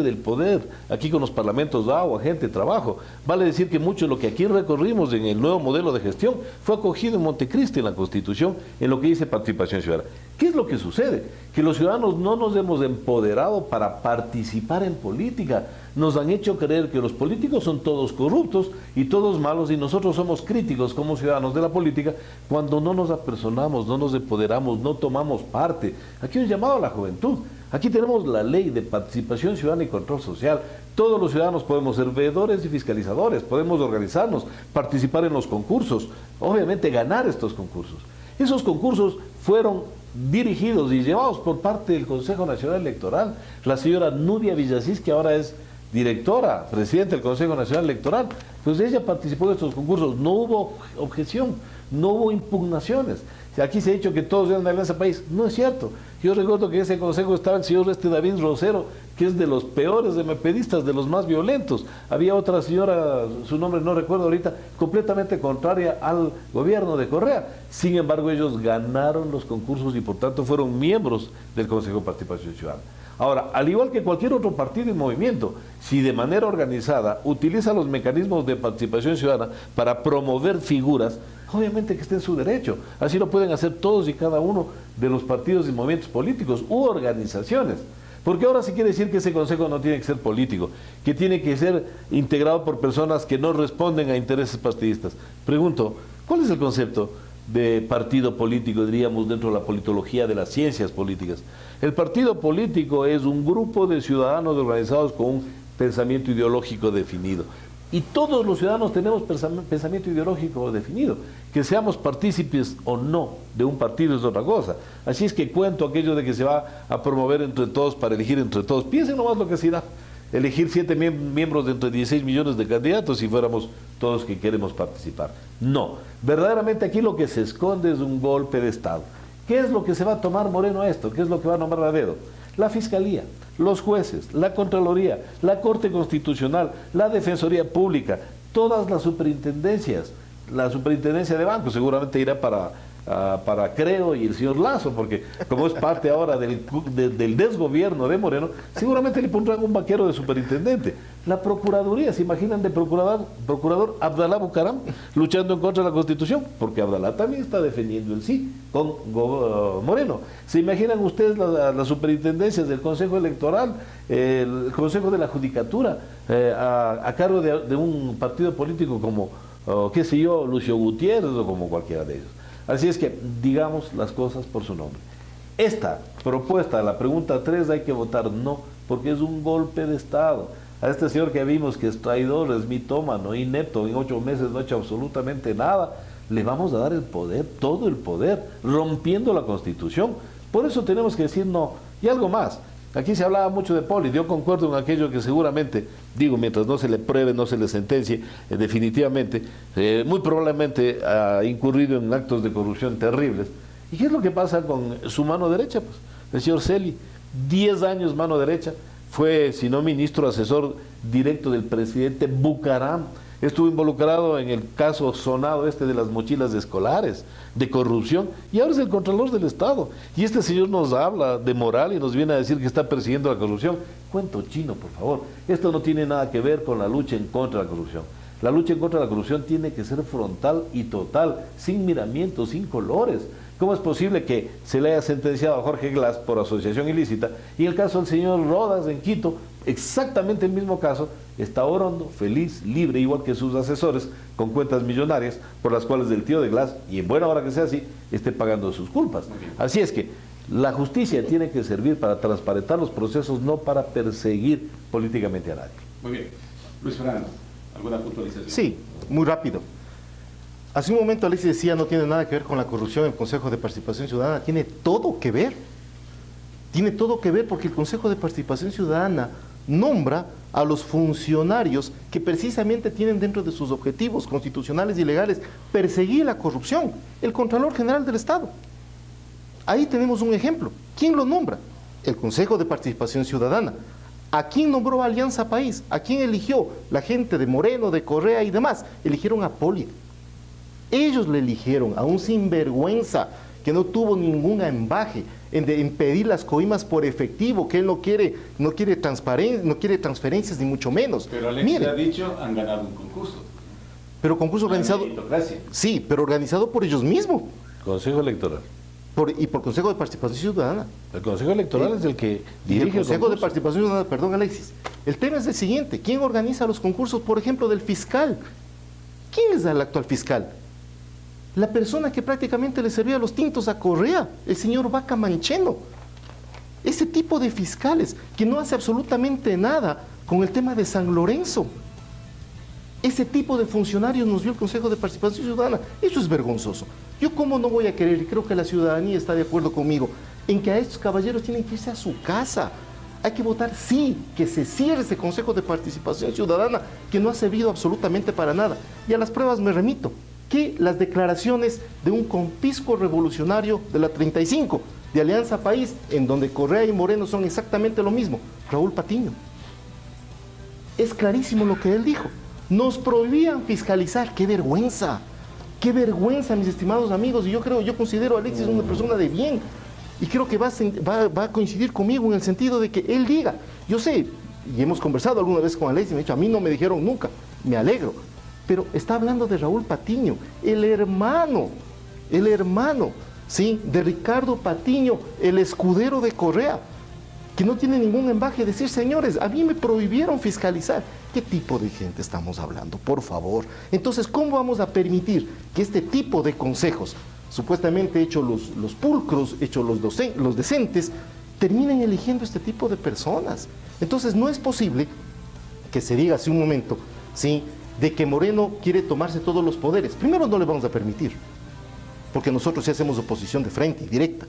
del poder. Aquí con los parlamentos de agua, gente, trabajo. Vale decir que mucho de lo que aquí recorrimos en el nuevo modelo de gestión fue acogido en Montecristi, en la Constitución, en lo que dice participación ciudadana. ¿Qué es lo que sucede? Que los ciudadanos no nos hemos empoderado para participar en política. Nos han hecho creer que los políticos son todos corruptos y todos malos y nosotros somos críticos como ciudadanos de la política cuando no nos apersonamos, no nos empoderamos, no tomamos parte. Aquí un llamado a la juventud. Aquí tenemos la ley de participación ciudadana y control social. Todos los ciudadanos podemos ser veedores y fiscalizadores, podemos organizarnos, participar en los concursos, obviamente ganar estos concursos. Esos concursos fueron dirigidos y llevados por parte del Consejo Nacional Electoral. La señora Nubia Villasís, que ahora es directora, presidenta del Consejo Nacional Electoral, pues ella participó de estos concursos, no hubo objeción, no hubo impugnaciones. Aquí se ha dicho que todos eran de Alianza País, no es cierto. Yo recuerdo que en ese consejo estaba el señor David Rosero, que es de los peores MPDistas, de los más violentos. Había otra señora, su nombre no recuerdo ahorita, completamente contraria al gobierno de Correa. Sin embargo, ellos ganaron los concursos y por tanto fueron miembros del Consejo de Participación Ciudadana. Ahora, al igual que cualquier otro partido y movimiento, si de manera organizada utiliza los mecanismos de participación ciudadana para promover figuras, obviamente que esté en su derecho. Así lo pueden hacer todos y cada uno de los partidos y movimientos políticos u organizaciones. Porque ahora sí quiere decir que ese consejo no tiene que ser político, que tiene que ser integrado por personas que no responden a intereses partidistas. Pregunto, ¿cuál es el concepto de partido político, diríamos, dentro de la politología de las ciencias políticas? El partido político es un grupo de ciudadanos organizados con un pensamiento ideológico definido. Y todos los ciudadanos tenemos pensamiento ideológico definido. Que seamos partícipes o no de un partido es otra cosa. Así es que cuento aquello de que se va a promover entre todos para elegir entre todos. Piensen nomás lo que se da. Elegir 7 miembros de entre 16 millones de candidatos si fuéramos todos que queremos participar. No. Verdaderamente aquí lo que se esconde es un golpe de Estado. ¿Qué es lo que se va a tomar Moreno a esto? ¿Qué es lo que va a nombrar a dedo? La Fiscalía, los jueces, la Contraloría, la Corte Constitucional, la Defensoría Pública, todas las superintendencias, la superintendencia de bancos seguramente irá para Creo y el señor Lazo, porque como es parte ahora del desgobierno de Moreno, seguramente le pondrán un vaquero de superintendente. La Procuraduría, ¿se imaginan de procurador Abdalá Bucaram luchando en contra de la Constitución? Porque Abdalá también está defendiendo el sí con Moreno. ¿Se imaginan ustedes las superintendencias del Consejo Electoral, el Consejo de la Judicatura, a cargo de un partido político como, qué sé yo, Lucio Gutiérrez o como cualquiera de ellos? Así es que digamos las cosas por su nombre. Esta propuesta, la pregunta 3, hay que votar no, porque es un golpe de Estado. A este señor que vimos que es traidor, es mitómano, inepto, en 8 meses no ha hecho absolutamente nada, le vamos a dar el poder, todo el poder, rompiendo la Constitución. Por eso tenemos que decir no. Y algo más. Aquí se hablaba mucho de Poli, yo concuerdo en aquello que seguramente, digo, mientras no se le pruebe, no se le sentencie, definitivamente, muy probablemente ha incurrido en actos de corrupción terribles. ¿Y qué es lo que pasa con su mano derecha? Pues, el señor Celi, 10 años mano derecha, fue, si no ministro, asesor directo del presidente Bucaram, estuvo involucrado en el caso sonado de las mochilas escolares, de corrupción, y ahora es el Contralor del Estado. Y este señor nos habla de moral y nos viene a decir que está persiguiendo la corrupción. Cuento chino, por favor. Esto no tiene nada que ver con la lucha en contra de la corrupción. La lucha en contra de la corrupción tiene que ser frontal y total, sin miramientos, sin colores. ¿Cómo es posible que se le haya sentenciado a Jorge Glass por asociación ilícita y en el caso del señor Rodas en Quito, exactamente el mismo caso, está Orondo, feliz, libre, igual que sus asesores, con cuentas millonarias por las cuales el tío de Glass, y en buena hora que sea así, esté pagando sus culpas? Así es que la justicia tiene que servir para transparentar los procesos, no para perseguir políticamente a nadie. Muy bien. Luis Fernando, ¿alguna puntualización? Sí, muy rápido. Hace un momento Alexis decía no tiene nada que ver con la corrupción el Consejo de Participación Ciudadana. Tiene todo que ver. Tiene todo que ver porque el Consejo de Participación Ciudadana nombra a los funcionarios que precisamente tienen dentro de sus objetivos constitucionales y legales perseguir la corrupción. El Contralor General del Estado. Ahí tenemos un ejemplo. ¿Quién lo nombra? El Consejo de Participación Ciudadana. ¿A quién nombró Alianza País? ¿A quién eligió? La gente de Moreno, de Correa y demás. Eligieron a Poli. Ellos le eligieron a un sinvergüenza que no tuvo ningún ambaje en pedir las coimas por efectivo, que él no quiere transferencias ni mucho menos. Pero Alexis ha dicho, han ganado un concurso. Pero concurso organizado. Sí, pero organizado por ellos mismos. Consejo Electoral. Y por Consejo de Participación Ciudadana. El Consejo Electoral es el que dirige el Consejo de Participación Ciudadana, perdón Alexis. El tema es el siguiente, ¿quién organiza los concursos, por ejemplo, del fiscal? ¿Quién es el actual fiscal? La persona que prácticamente le servía los tintos a Correa, el señor Vaca Mancheno. Ese tipo de fiscales que no hace absolutamente nada con el tema de San Lorenzo. Ese tipo de funcionarios nos dio el Consejo de Participación Ciudadana. Eso es vergonzoso. Yo cómo no voy a querer, y creo que la ciudadanía está de acuerdo conmigo, en que a estos caballeros tienen que irse a su casa. Hay que votar sí, que se cierre ese Consejo de Participación Ciudadana, que no ha servido absolutamente para nada. Y a las pruebas me remito, que las declaraciones de un conpisco revolucionario de la 35, de Alianza País, en donde Correa y Moreno son exactamente lo mismo, Raúl Patiño. Es clarísimo lo que él dijo. Nos prohibían fiscalizar. ¡Qué vergüenza! ¡Qué vergüenza, mis estimados amigos! Y yo considero a Alexis una persona de bien. Y creo que va a coincidir conmigo en el sentido de que él diga, yo sé, y hemos conversado alguna vez con Alexis, me ha dicho, a mí no me dijeron nunca, me alegro. Pero está hablando de Raúl Patiño, el hermano, ¿sí?, de Ricardo Patiño, el escudero de Correa, que no tiene ningún embaje de decir, señores, a mí me prohibieron fiscalizar. ¿Qué tipo de gente estamos hablando? Por favor. Entonces, ¿cómo vamos a permitir que este tipo de consejos, supuestamente hechos los pulcros, hechos los decentes, terminen eligiendo este tipo de personas? Entonces, no es posible que se diga hace un momento, ¿sí?, de que Moreno quiere tomarse todos los poderes. Primero, no le vamos a permitir, porque nosotros sí hacemos oposición de frente y directa.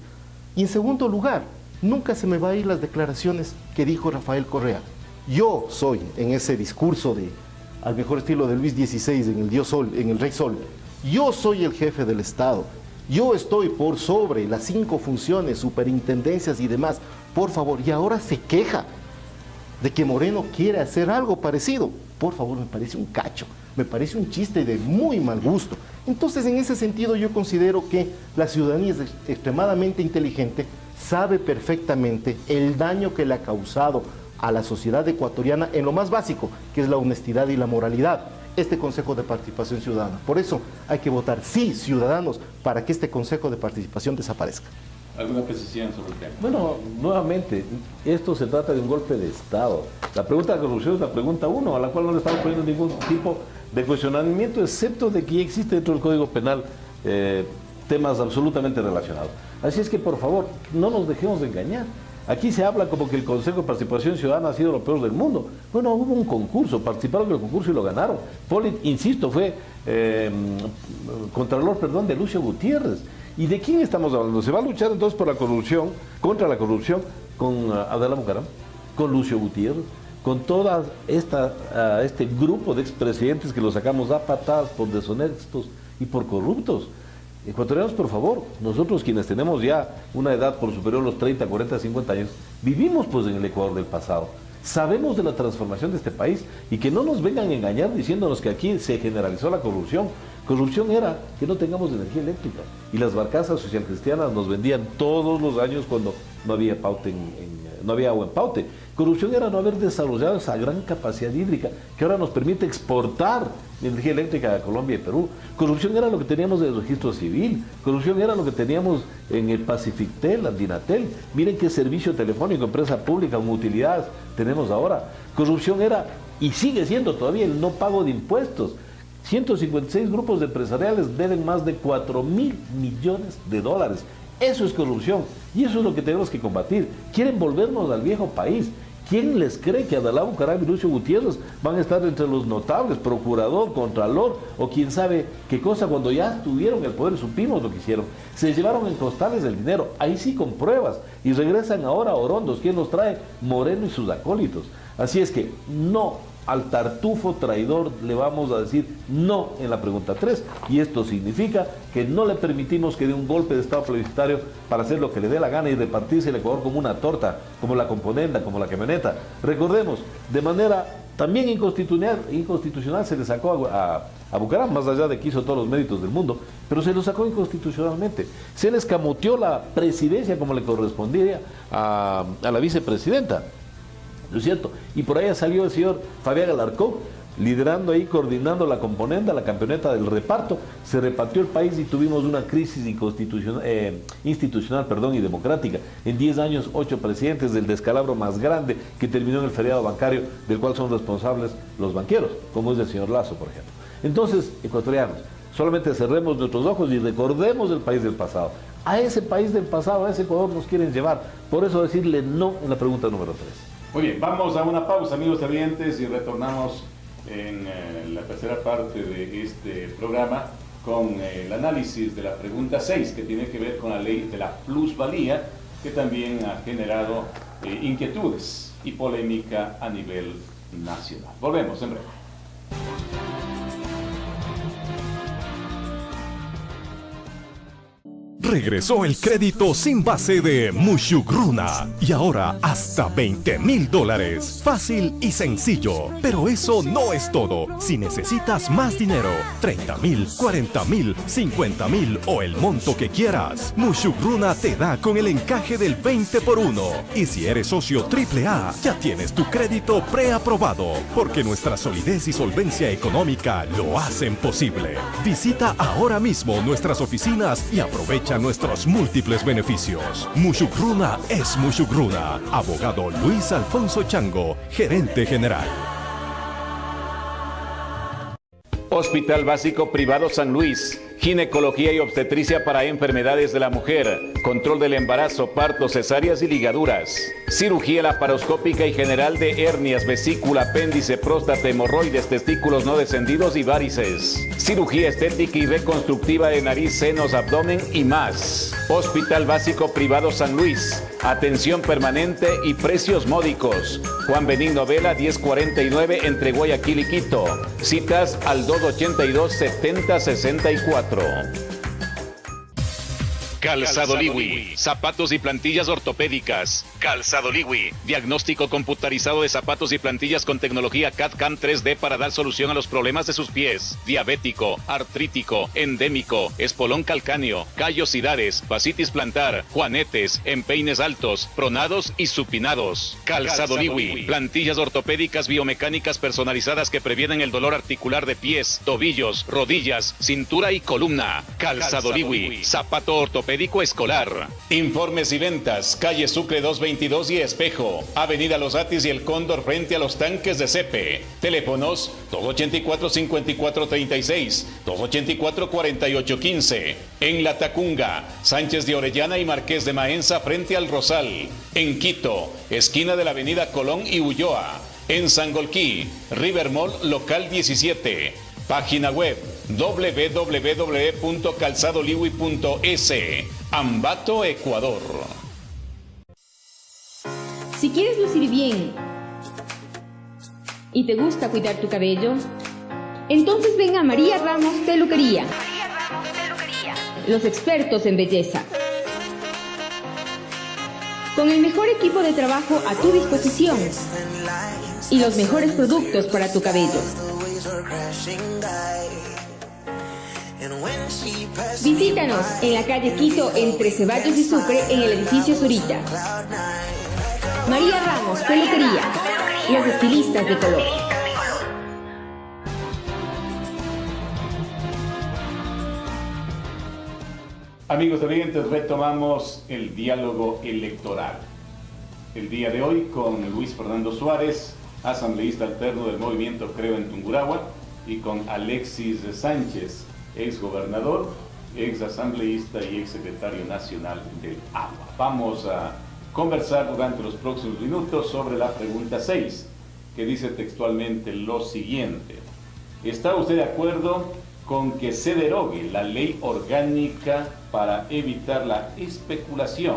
Y en segundo lugar, nunca se me va a ir las declaraciones que dijo Rafael Correa. Yo soy, en ese discurso al mejor estilo de Luis XVI, en el Dios Sol, en el Rey Sol, yo soy el jefe del Estado. Yo estoy por sobre las 5 funciones, superintendencias y demás. Por favor, y ahora se queja de que Moreno quiere hacer algo parecido. Por favor, me parece un cacho, me parece un chiste de muy mal gusto. Entonces, en ese sentido, yo considero que la ciudadanía es extremadamente inteligente, sabe perfectamente el daño que le ha causado a la sociedad ecuatoriana en lo más básico, que es la honestidad y la moralidad, este Consejo de Participación Ciudadana. Por eso hay que votar sí, ciudadanos, para que este Consejo de Participación desaparezca. ¿Alguna precisión sobre el tema? Bueno, nuevamente, esto se trata de un golpe de Estado. La pregunta de corrupción es la pregunta 1, a la cual no le estamos poniendo ningún tipo de cuestionamiento, excepto de que ya existe dentro del Código Penal temas absolutamente relacionados. Así es que, por favor, no nos dejemos de engañar. Aquí se habla como que el Consejo de Participación Ciudadana ha sido lo peor del mundo. Bueno, hubo un concurso, participaron en el concurso y lo ganaron. Poli, insisto, fue contralor, perdón, de Lucio Gutiérrez. ¿Y de quién estamos hablando? Se va a luchar entonces por la corrupción, contra la corrupción, con Abdalá Bucaram, con Lucio Gutiérrez, con toda este grupo de expresidentes que los sacamos a patadas por deshonestos y por corruptos. Ecuatorianos, por favor, nosotros quienes tenemos ya una edad por superior a los 30, 40, 50 años, vivimos pues en el Ecuador del pasado. Sabemos de la transformación de este país y que no nos vengan a engañar diciéndonos que aquí se generalizó la corrupción. Corrupción era que no tengamos energía eléctrica y las barcazas socialcristianas nos vendían todos los años cuando no había no había agua en Paute. Corrupción era no haber desarrollado esa gran capacidad hídrica que ahora nos permite exportar energía eléctrica a Colombia y Perú. Corrupción era lo que teníamos del registro civil. Corrupción era lo que teníamos en el Pacifictel, Andinatel. Miren qué servicio telefónico, empresa pública, con utilidades tenemos ahora. Corrupción era y sigue siendo todavía el no pago de impuestos. 156 grupos empresariales deben más de 4.000 millones de dólares. Eso es corrupción y eso es lo que tenemos que combatir. Quieren volvernos al viejo país. ¿Quién les cree que Abdalá Bucaram y Lucio Gutiérrez van a estar entre los notables, procurador, contralor o quién sabe qué cosa? Cuando ya tuvieron el poder, supimos lo que hicieron. Se llevaron en costales el dinero, ahí sí con pruebas, y regresan ahora a Orondos. ¿Quién los trae? Moreno y sus acólitos. Así es que no al tartufo traidor le vamos a decir no en la pregunta 3, y esto significa que no le permitimos que dé un golpe de estado plebiscitario para hacer lo que le dé la gana y repartirse el Ecuador como una torta, como la componenda, como la camioneta. Recordemos, de manera también inconstitucional se le sacó a Bucaram, más allá de que hizo todos los méritos del mundo, pero se lo sacó inconstitucionalmente. Se le escamoteó la presidencia como le correspondía a la vicepresidenta. ¿No es cierto? Y por ahí salió el señor Fabián Alarcón, liderando ahí, coordinando la componenda, la campeoneta del reparto. Se repartió el país y tuvimos una crisis institucional y democrática. En 10 años, 8 presidentes, del descalabro más grande que terminó en el feriado bancario, del cual son responsables los banqueros, como es el señor Lazo, por ejemplo. Entonces, ecuatorianos, solamente cerremos nuestros ojos y recordemos el país del pasado. A ese país del pasado, a ese Ecuador nos quieren llevar. Por eso decirle no en la pregunta número 3. Muy bien, vamos a una pausa, amigos televidentes, y retornamos en la tercera parte de este programa con el análisis de la pregunta 6, que tiene que ver con la ley de la plusvalía, que también ha generado inquietudes y polémica a nivel nacional. Volvemos en breve. Regresó el crédito sin base de Mushugruna y ahora hasta $20,000. Fácil y sencillo. Pero eso no es todo. Si necesitas más dinero, 30,000, 40,000, 50,000 o el monto que quieras, Mushugruna te da con el encaje del 20 por 1. Y si eres socio AAA, ya tienes tu crédito preaprobado, porque nuestra solidez y solvencia económica lo hacen posible. Visita ahora mismo nuestras oficinas y aprovecha nuestros múltiples beneficios. Mushugruna es Mushugruna. Abogado Luis Alfonso Chango, gerente general. Hospital Básico Privado San Luis. Ginecología y obstetricia para enfermedades de la mujer, control del embarazo, partos, cesáreas y ligaduras. Cirugía laparoscópica y general de hernias, vesícula, apéndice, próstata, hemorroides, testículos no descendidos y varices. Cirugía estética y reconstructiva de nariz, senos, abdomen y más. Hospital Básico Privado San Luis. Atención permanente y precios módicos. Juan Benigno Vela 1049 entre Guayaquil y Quito. Citas al 282-7064. Calzado Liwi, zapatos y plantillas ortopédicas. Calzado Liwi, diagnóstico computarizado de zapatos y plantillas con tecnología CAD/CAM 3D para dar solución a los problemas de sus pies. Diabético, artrítico, endémico, espolón calcáneo, callosidades, fascitis plantar, juanetes, empeines altos, pronados y supinados. Calzado Liwi, plantillas ortopédicas biomecánicas personalizadas que previenen el dolor articular de pies, tobillos, rodillas, cintura y columna. Calzado Liwi, zapato ortopédico escolar. Informes y ventas, calle Sucre 222 y Espejo, avenida Los Atis y El Cóndor frente a los tanques de Cepe. Teléfonos 284-5436, 284-4815. En La Tacunga, Sánchez de Orellana y Marqués de Maenza frente al Rosal. En Quito, esquina de la avenida Colón y Ulloa. En Sangolquí, River Mall local 17. Página web www.calzadoliwi.es. Ambato, Ecuador. Si quieres lucir bien y te gusta cuidar tu cabello, entonces ven a María Ramos Peluquería. Los expertos en belleza. Con el mejor equipo de trabajo a tu disposición y los mejores productos para tu cabello. Visítanos en la calle Quito entre Ceballos y Sucre en el edificio Zurita. María Ramos Peluquería, los estilistas de color. Amigos televidentes, retomamos el diálogo electoral. El día de hoy con Luis Fernando Suárez, asambleísta alterno del movimiento Creo en Tungurahua, y con Alexis Sánchez, ex gobernador, ex asambleísta y ex secretario nacional del agua. Vamos a conversar durante los próximos minutos sobre la pregunta 6, que dice textualmente lo siguiente: ¿está usted de acuerdo con que se derogue la ley orgánica para evitar la especulación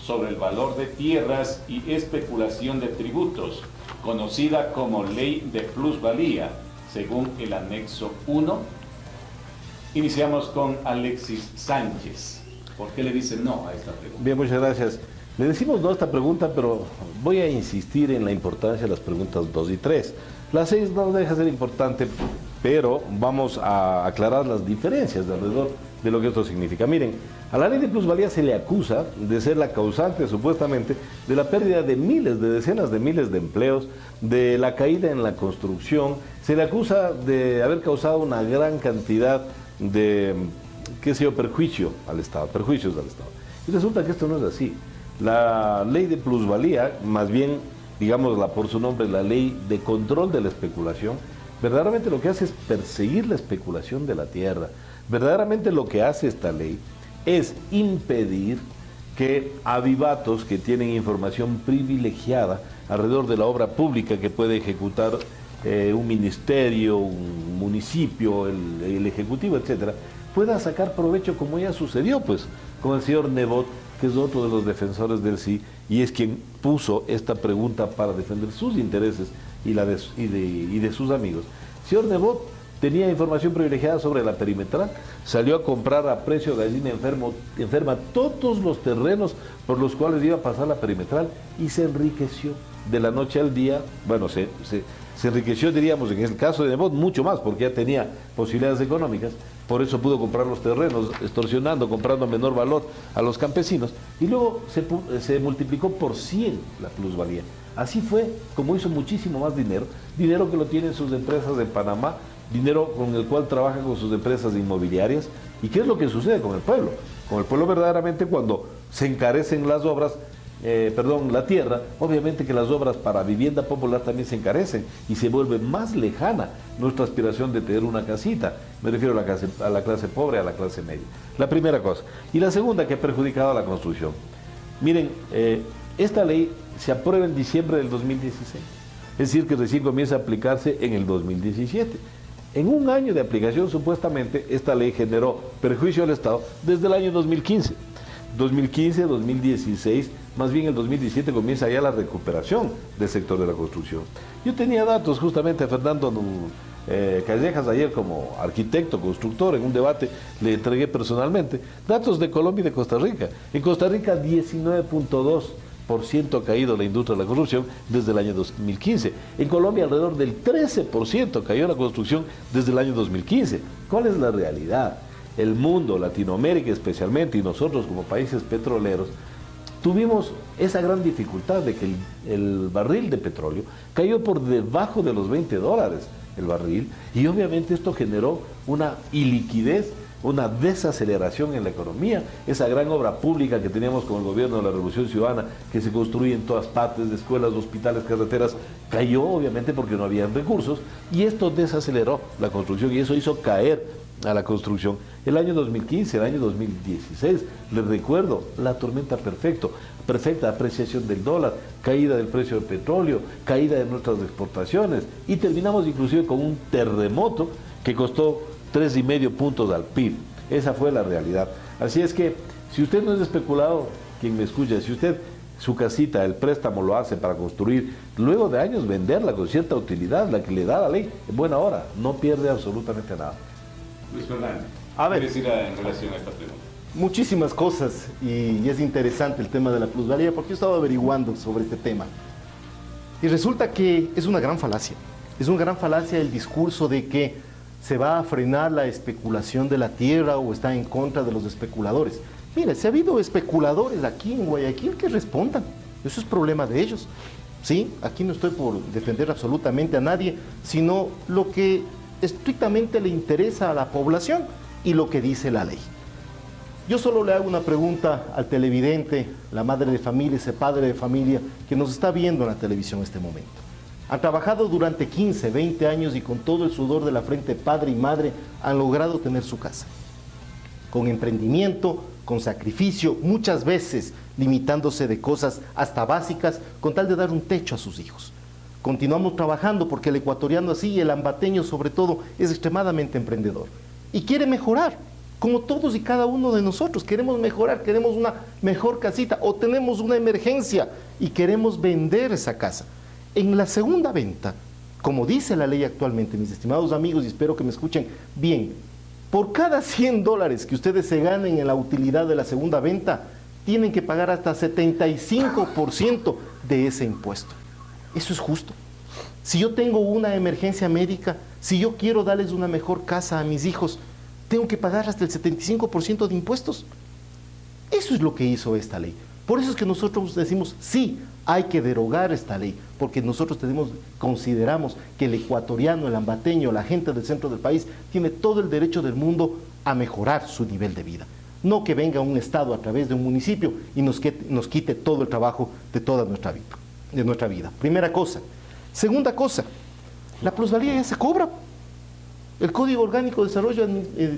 sobre el valor de tierras y especulación de tributos, conocida como ley de plusvalía, según el anexo 1? Iniciamos con Alexis Sánchez. ¿Por qué le dicen no a esta pregunta? Bien, muchas gracias. Le decimos no a esta pregunta, pero voy a insistir en la importancia de las preguntas 2 y 3. La 6 no deja de ser importante, pero vamos a aclarar las diferencias alrededor de lo que esto significa. Miren, a la ley de plusvalía se le acusa de ser la causante, supuestamente, de la pérdida de miles, de decenas de miles de empleos, de la caída en la construcción. Se le acusa de haber causado una gran cantidad de, perjuicios al Estado. Y resulta que esto no es así. La ley de plusvalía, más bien, digámosla por su nombre, la ley de control de la especulación, verdaderamente lo que hace es perseguir la especulación de la tierra. Verdaderamente lo que hace esta ley es impedir que avivatos que tienen información privilegiada alrededor de la obra pública que puede ejecutar un ministerio, un municipio, el ejecutivo, etcétera, pueda sacar provecho, como ya sucedió pues con el señor Nebot, que es otro de los defensores del sí, y es quien puso esta pregunta para defender sus intereses y de sus amigos. El señor Nebot tenía información privilegiada sobre la perimetral, salió a comprar a precio de gallina enferma todos los terrenos por los cuales iba a pasar la perimetral y se enriqueció de la noche al día. Bueno, se enriqueció, diríamos, en el caso de Nebot, mucho más, porque ya tenía posibilidades económicas, por eso pudo comprar los terrenos, extorsionando, comprando a menor valor a los campesinos, y luego se multiplicó por 100 la plusvalía. Así fue como hizo muchísimo más dinero que lo tienen sus empresas en Panamá, dinero con el cual trabaja con sus empresas inmobiliarias. ¿Y qué es lo que sucede con el pueblo? Con el pueblo verdaderamente, cuando se encarecen las obras, la tierra, obviamente que las obras para vivienda popular también se encarecen y se vuelve más lejana nuestra aspiración de tener una casita. Me refiero a la clase pobre, a la clase media. La primera cosa. Y la segunda, que ha perjudicado a la construcción. Miren, esta ley se aprueba en diciembre del 2016. Es decir, que recién comienza a aplicarse en el 2017. En un año de aplicación, supuestamente, esta ley generó perjuicio al Estado desde el año 2015. 2015, 2016, más bien el 2017 comienza ya la recuperación del sector de la construcción. Yo tenía datos justamente a Fernando Callejas ayer como arquitecto, constructor, en un debate le entregué personalmente datos de Colombia y de Costa Rica. En Costa Rica 19.2% ha caído la industria de la construcción desde el año 2015. En Colombia alrededor del 13% cayó la construcción desde el año 2015. ¿Cuál es la realidad? El mundo, Latinoamérica especialmente, y nosotros como países petroleros, tuvimos esa gran dificultad de que el barril de petróleo cayó por debajo de los $20 el barril, y obviamente esto generó una iliquidez, una desaceleración en la economía. Esa gran obra pública que teníamos con el gobierno de la Revolución Ciudadana, que se construye en todas partes, de escuelas, hospitales, carreteras, cayó obviamente porque no habían recursos, y esto desaceleró la construcción y eso hizo caer a la construcción. El año 2015, el año 2016, les recuerdo, la tormenta perfecta, apreciación del dólar, caída del precio del petróleo, caída de nuestras exportaciones, y terminamos inclusive con un terremoto que costó 3,5 puntos al PIB. Esa fue la realidad. Así es que, si usted no es especulador, quien me escucha, si usted su casita, el préstamo lo hace para construir, luego de años venderla con cierta utilidad, la que le da la ley, en buena hora, no pierde absolutamente nada. Luis Fernando, A ver. ¿quieres ir en relación a esta pregunta? Muchísimas cosas y es interesante el tema de la plusvalía porque yo estaba averiguando sobre este tema. Y resulta que es una gran falacia. Es una gran falacia el discurso de que se va a frenar la especulación de la tierra o está en contra de los especuladores. Mira, si ha habido especuladores aquí en Guayaquil que respondan. Eso es problema de ellos. ¿Sí? Aquí no estoy por defender absolutamente a nadie, sino lo que estrictamente le interesa a la población y lo que dice la ley. Yo solo le hago una pregunta al televidente, la madre de familia, ese padre de familia que nos está viendo en la televisión en este momento. Han trabajado durante 15, 20 años y con todo el sudor de la frente, padre y madre, han logrado tener su casa. Con emprendimiento, con sacrificio, muchas veces limitándose de cosas hasta básicas con tal de dar un techo a sus hijos. Continuamos trabajando porque el ecuatoriano así y el ambateño sobre todo es extremadamente emprendedor y quiere mejorar, como todos y cada uno de nosotros. Queremos mejorar, queremos una mejor casita o tenemos una emergencia y queremos vender esa casa. En la segunda venta, como dice la ley actualmente, mis estimados amigos, y espero que me escuchen bien, por cada $100 que ustedes se ganen en la utilidad de la segunda venta, tienen que pagar hasta 75% de ese impuesto. Eso es justo. Si yo tengo una emergencia médica, si yo quiero darles una mejor casa a mis hijos, tengo que pagar hasta el 75% de impuestos. Eso es lo que hizo esta ley. Por eso es que nosotros decimos, sí, hay que derogar esta ley, porque nosotros consideramos que el ecuatoriano, el ambateño, la gente del centro del país, tiene todo el derecho del mundo a mejorar su nivel de vida. No que venga un Estado a través de un municipio y nos quite todo el trabajo de toda nuestra vida. Primera cosa. Segunda cosa, la plusvalía ya se cobra. El Código Orgánico de Desarrollo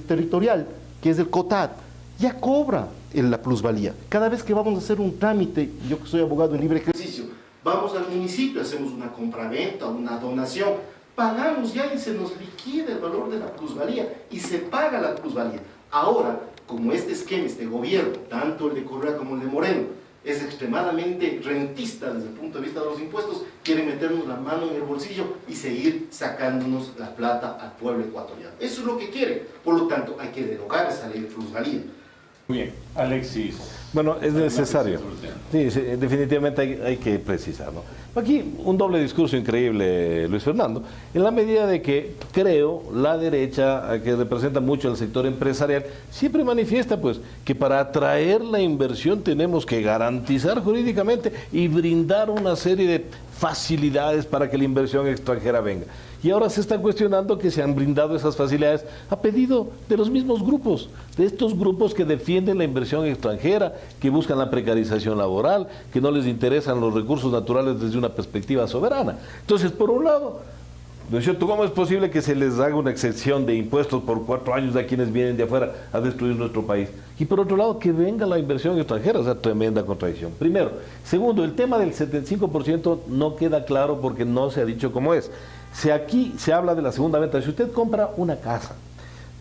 Territorial, que es el COTAD, ya cobra la plusvalía. Cada vez que vamos a hacer un trámite, yo que soy abogado en libre ejercicio, vamos al municipio, hacemos una compraventa, una donación, pagamos ya y se nos liquida el valor de la plusvalía y se paga la plusvalía. Ahora, como este esquema, este gobierno, tanto el de Correa como el de Moreno, es extremadamente rentista desde el punto de vista de los impuestos, quiere meternos la mano en el bolsillo y seguir sacándonos la plata al pueblo ecuatoriano. Eso es lo que quiere. Por lo tanto, hay que derogar esa ley de plusvalía. Muy bien, Alexis. Bueno, es necesario. Sí, definitivamente hay que precisar, ¿no? Aquí un doble discurso increíble, Luis Fernando, en la medida de que creo la derecha, que representa mucho al sector empresarial, siempre manifiesta pues que para atraer la inversión tenemos que garantizar jurídicamente y brindar una serie de facilidades para que la inversión extranjera venga. Y ahora se está cuestionando que se han brindado esas facilidades a pedido de los mismos grupos, de estos grupos que defienden la inversión extranjera, que buscan la precarización laboral, que no les interesan los recursos naturales desde una perspectiva soberana. Entonces, por un lado, ¿no es cierto? ¿Cómo es posible que se les haga una excepción de impuestos por 4 años a quienes vienen de afuera a destruir nuestro país? Y por otro lado, que venga la inversión extranjera, o sea, tremenda contradicción. Primero. Segundo, el tema del 75% no queda claro porque no se ha dicho cómo es. Si aquí se habla de la segunda venta, si usted compra una casa,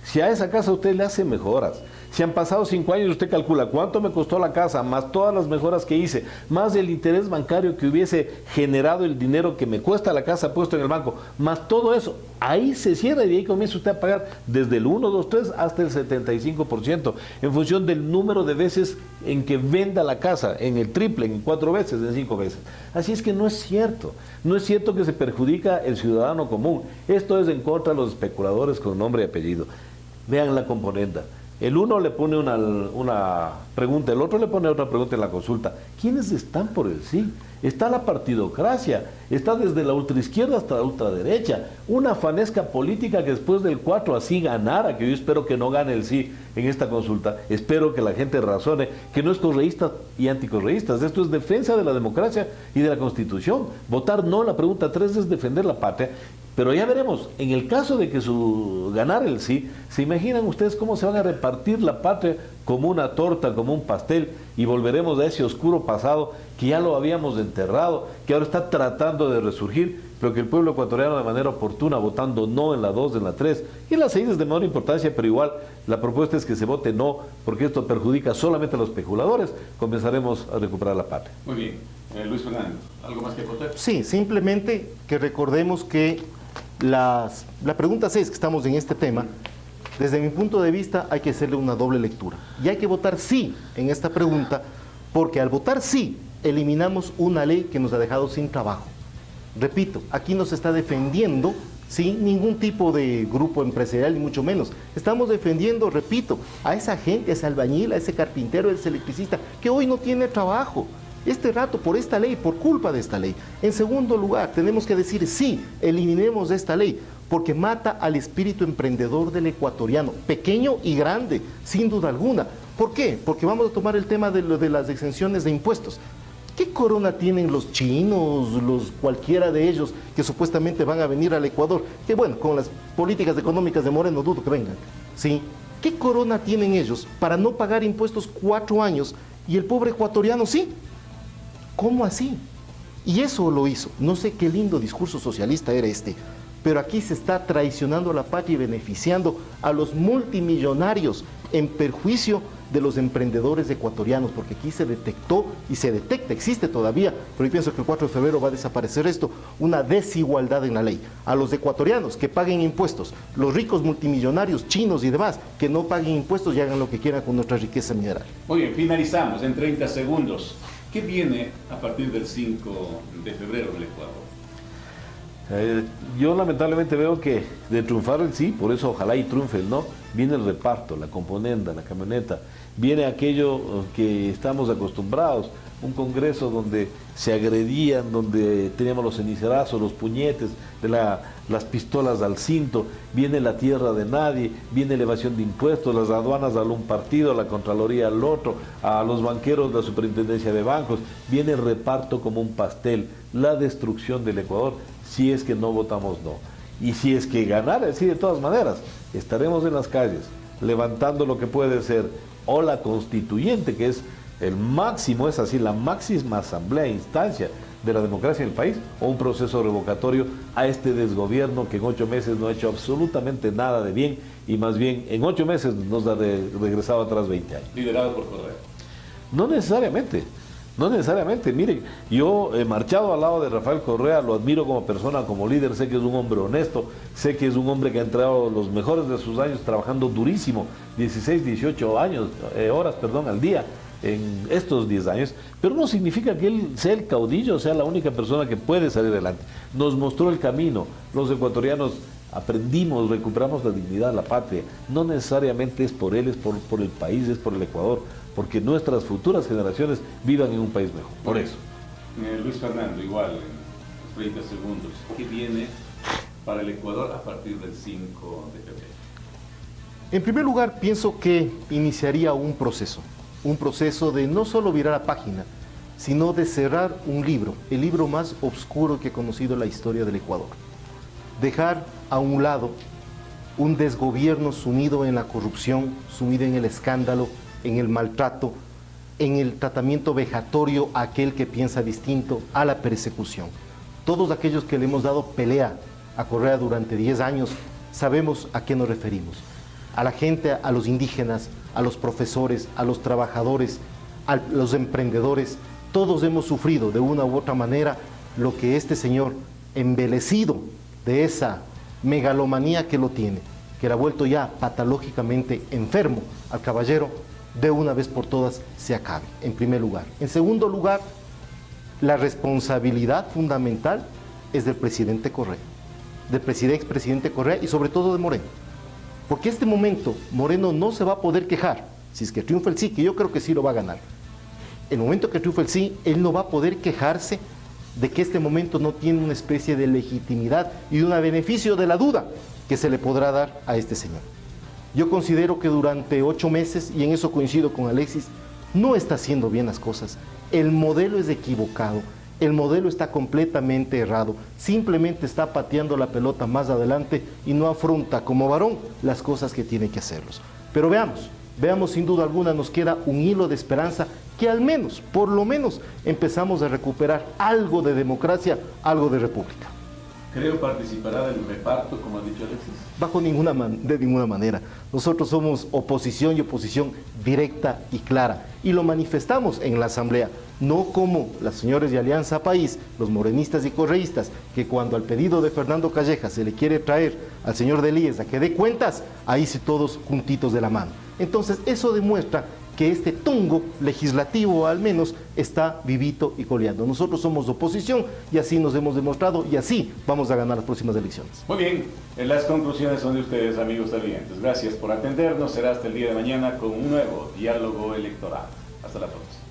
si a esa casa usted le hace mejoras, si han pasado 5 años, usted calcula cuánto me costó la casa, más todas las mejoras que hice, más el interés bancario que hubiese generado el dinero que me cuesta la casa puesto en el banco, más todo eso, ahí se cierra y de ahí comienza usted a pagar desde el 1, 2, 3 hasta el 75%, en función del número de veces en que venda la casa, en el triple, en 4 veces, en 5 veces. Así es que no es cierto que se perjudica el ciudadano común. Esto es en contra de los especuladores con nombre y apellido. Vean la componenda. El uno le pone una pregunta, el otro le pone otra pregunta en la consulta. ¿Quiénes están por el sí? Está la partidocracia, está desde la ultraizquierda hasta la ultraderecha, una fanesca política que después del 4 así ganara, que yo espero que no gane el sí en esta consulta, espero que la gente razone que no es correísta y anticorreístas, esto es defensa de la democracia y de la Constitución. Votar no en la pregunta 3 es defender la patria Pero ya veremos, en el caso de que ganar el sí, ¿se imaginan ustedes cómo se van a repartir la patria como una torta, como un pastel? Y volveremos a ese oscuro pasado que ya lo habíamos enterrado, que ahora está tratando de resurgir, pero que el pueblo ecuatoriano de manera oportuna, votando no en la 2, en la 3, y en la 6 es de menor importancia, pero igual la propuesta es que se vote no, porque esto perjudica solamente a los especuladores, comenzaremos a recuperar la patria. Muy bien. Luis Fernando, ¿algo más que aportar? Sí, simplemente que recordemos que la pregunta 6, que estamos en este tema, desde mi punto de vista hay que hacerle una doble lectura. Y hay que votar sí en esta pregunta, porque al votar sí, eliminamos una ley que nos ha dejado sin trabajo. Repito, aquí no se está defendiendo sin ningún tipo de grupo empresarial, ni mucho menos. Estamos defendiendo, repito, a esa gente, a ese albañil, a ese carpintero, a ese electricista, que hoy no tiene trabajo. Este rato por esta ley, por culpa de esta ley. En segundo lugar, tenemos que decir sí, eliminemos esta ley, porque mata al espíritu emprendedor del ecuatoriano, pequeño y grande, sin duda alguna. ¿Por qué? Porque vamos a tomar el tema de las exenciones de impuestos. ¿Qué corona tienen los chinos, cualquiera de ellos que supuestamente van a venir al Ecuador? Que bueno, con las políticas económicas de Moreno dudo que vengan, ¿sí? ¿Qué corona tienen ellos para no pagar impuestos 4 años y el pobre ecuatoriano sí? ¿Cómo así? Y eso lo hizo. No sé qué lindo discurso socialista era este, pero aquí se está traicionando a la patria y beneficiando a los multimillonarios en perjuicio de los emprendedores ecuatorianos, porque aquí se detectó y se detecta, existe todavía, pero yo pienso que el 4 de febrero va a desaparecer esto, una desigualdad en la ley. A los ecuatorianos que paguen impuestos, los ricos multimillonarios chinos y demás, que no paguen impuestos y hagan lo que quieran con nuestra riqueza mineral. Muy bien, finalizamos en 30 segundos. ¿Qué viene a partir del 5 de febrero en el Ecuador? Yo lamentablemente veo que de triunfar el sí, por eso ojalá y triunfe el no, viene el reparto, la componenda, la camioneta, viene aquello que estamos acostumbrados, un congreso donde se agredían, donde teníamos los cenicerazos, los puñetes, las pistolas al cinto, viene la tierra de nadie, viene elevación de impuestos, las aduanas al un partido, la Contraloría al otro, a los banqueros la superintendencia de bancos, viene el reparto como un pastel, la destrucción del Ecuador, si es que no votamos no. Y si es que ganar, sí, de todas maneras, estaremos en las calles, levantando lo que puede ser o la constituyente, que es el máximo, es así, la máxima asamblea, instancia de la democracia en el país, o un proceso revocatorio a este desgobierno que en 8 meses no ha hecho absolutamente nada de bien y más bien en 8 meses nos ha regresado atrás 20 años. Liderado por Correa. No necesariamente. No necesariamente, miren, yo he marchado al lado de Rafael Correa, lo admiro como persona, como líder, sé que es un hombre honesto, sé que es un hombre que ha entregado los mejores de sus años trabajando durísimo, 16, 18 horas al día en estos 10 años, pero no significa que él sea el caudillo, sea la única persona que puede salir adelante. Nos mostró el camino, los ecuatorianos aprendimos, recuperamos la dignidad, la patria, no necesariamente es por él, es por el país, es por el Ecuador, porque nuestras futuras generaciones vivan en un país mejor, por eso. Luis Fernando, igual, en 30 segundos, ¿qué viene para el Ecuador a partir del 5 de febrero? En primer lugar, pienso que iniciaría un proceso de no solo virar la página, sino de cerrar un libro, el libro más oscuro que he conocido en la historia del Ecuador. Dejar a un lado un desgobierno sumido en la corrupción, sumido en el escándalo, en el maltrato, en el tratamiento vejatorio a aquel que piensa distinto, a la persecución. Todos aquellos que le hemos dado pelea a Correa durante 10 años, sabemos a qué nos referimos. A la gente, a los indígenas, a los profesores, a los trabajadores, a los emprendedores, todos hemos sufrido de una u otra manera lo que este señor, embelecido de esa megalomanía que lo tiene, que le ha vuelto ya patológicamente enfermo al caballero, de una vez por todas se acabe, en primer lugar. En segundo lugar, la responsabilidad fundamental es del presidente Correa, del expresidente Correa y sobre todo de Moreno. Porque este momento Moreno no se va a poder quejar, si es que triunfa el sí, que yo creo que sí lo va a ganar. El momento que triunfa el sí, él no va a poder quejarse de que este momento no tiene una especie de legitimidad y un beneficio de la duda que se le podrá dar a este señor. Yo considero que durante 8 meses, y en eso coincido con Alexis, no está haciendo bien las cosas. El modelo es equivocado. El modelo está completamente errado, simplemente está pateando la pelota más adelante y no afronta como varón las cosas que tiene que hacerlos. Pero veamos sin duda alguna, nos queda un hilo de esperanza que al menos, por lo menos, empezamos a recuperar algo de democracia, algo de república. ¿Creo participará del reparto, como ha dicho Alexis? De ninguna manera. Nosotros somos oposición y oposición directa y clara. Y lo manifestamos en la Asamblea, no como las señores de Alianza País, los morenistas y correístas, que cuando al pedido de Fernando Calleja se le quiere traer al señor Delíez a que dé cuentas, ahí sí todos juntitos de la mano. Entonces eso demuestra que este tongo legislativo al menos está vivito y coleando. Nosotros somos oposición y así nos hemos demostrado y así vamos a ganar las próximas elecciones. Muy bien, las conclusiones son de ustedes, amigos televidentes. Gracias por atendernos. Será hasta el día de mañana con un nuevo diálogo electoral. Hasta la próxima.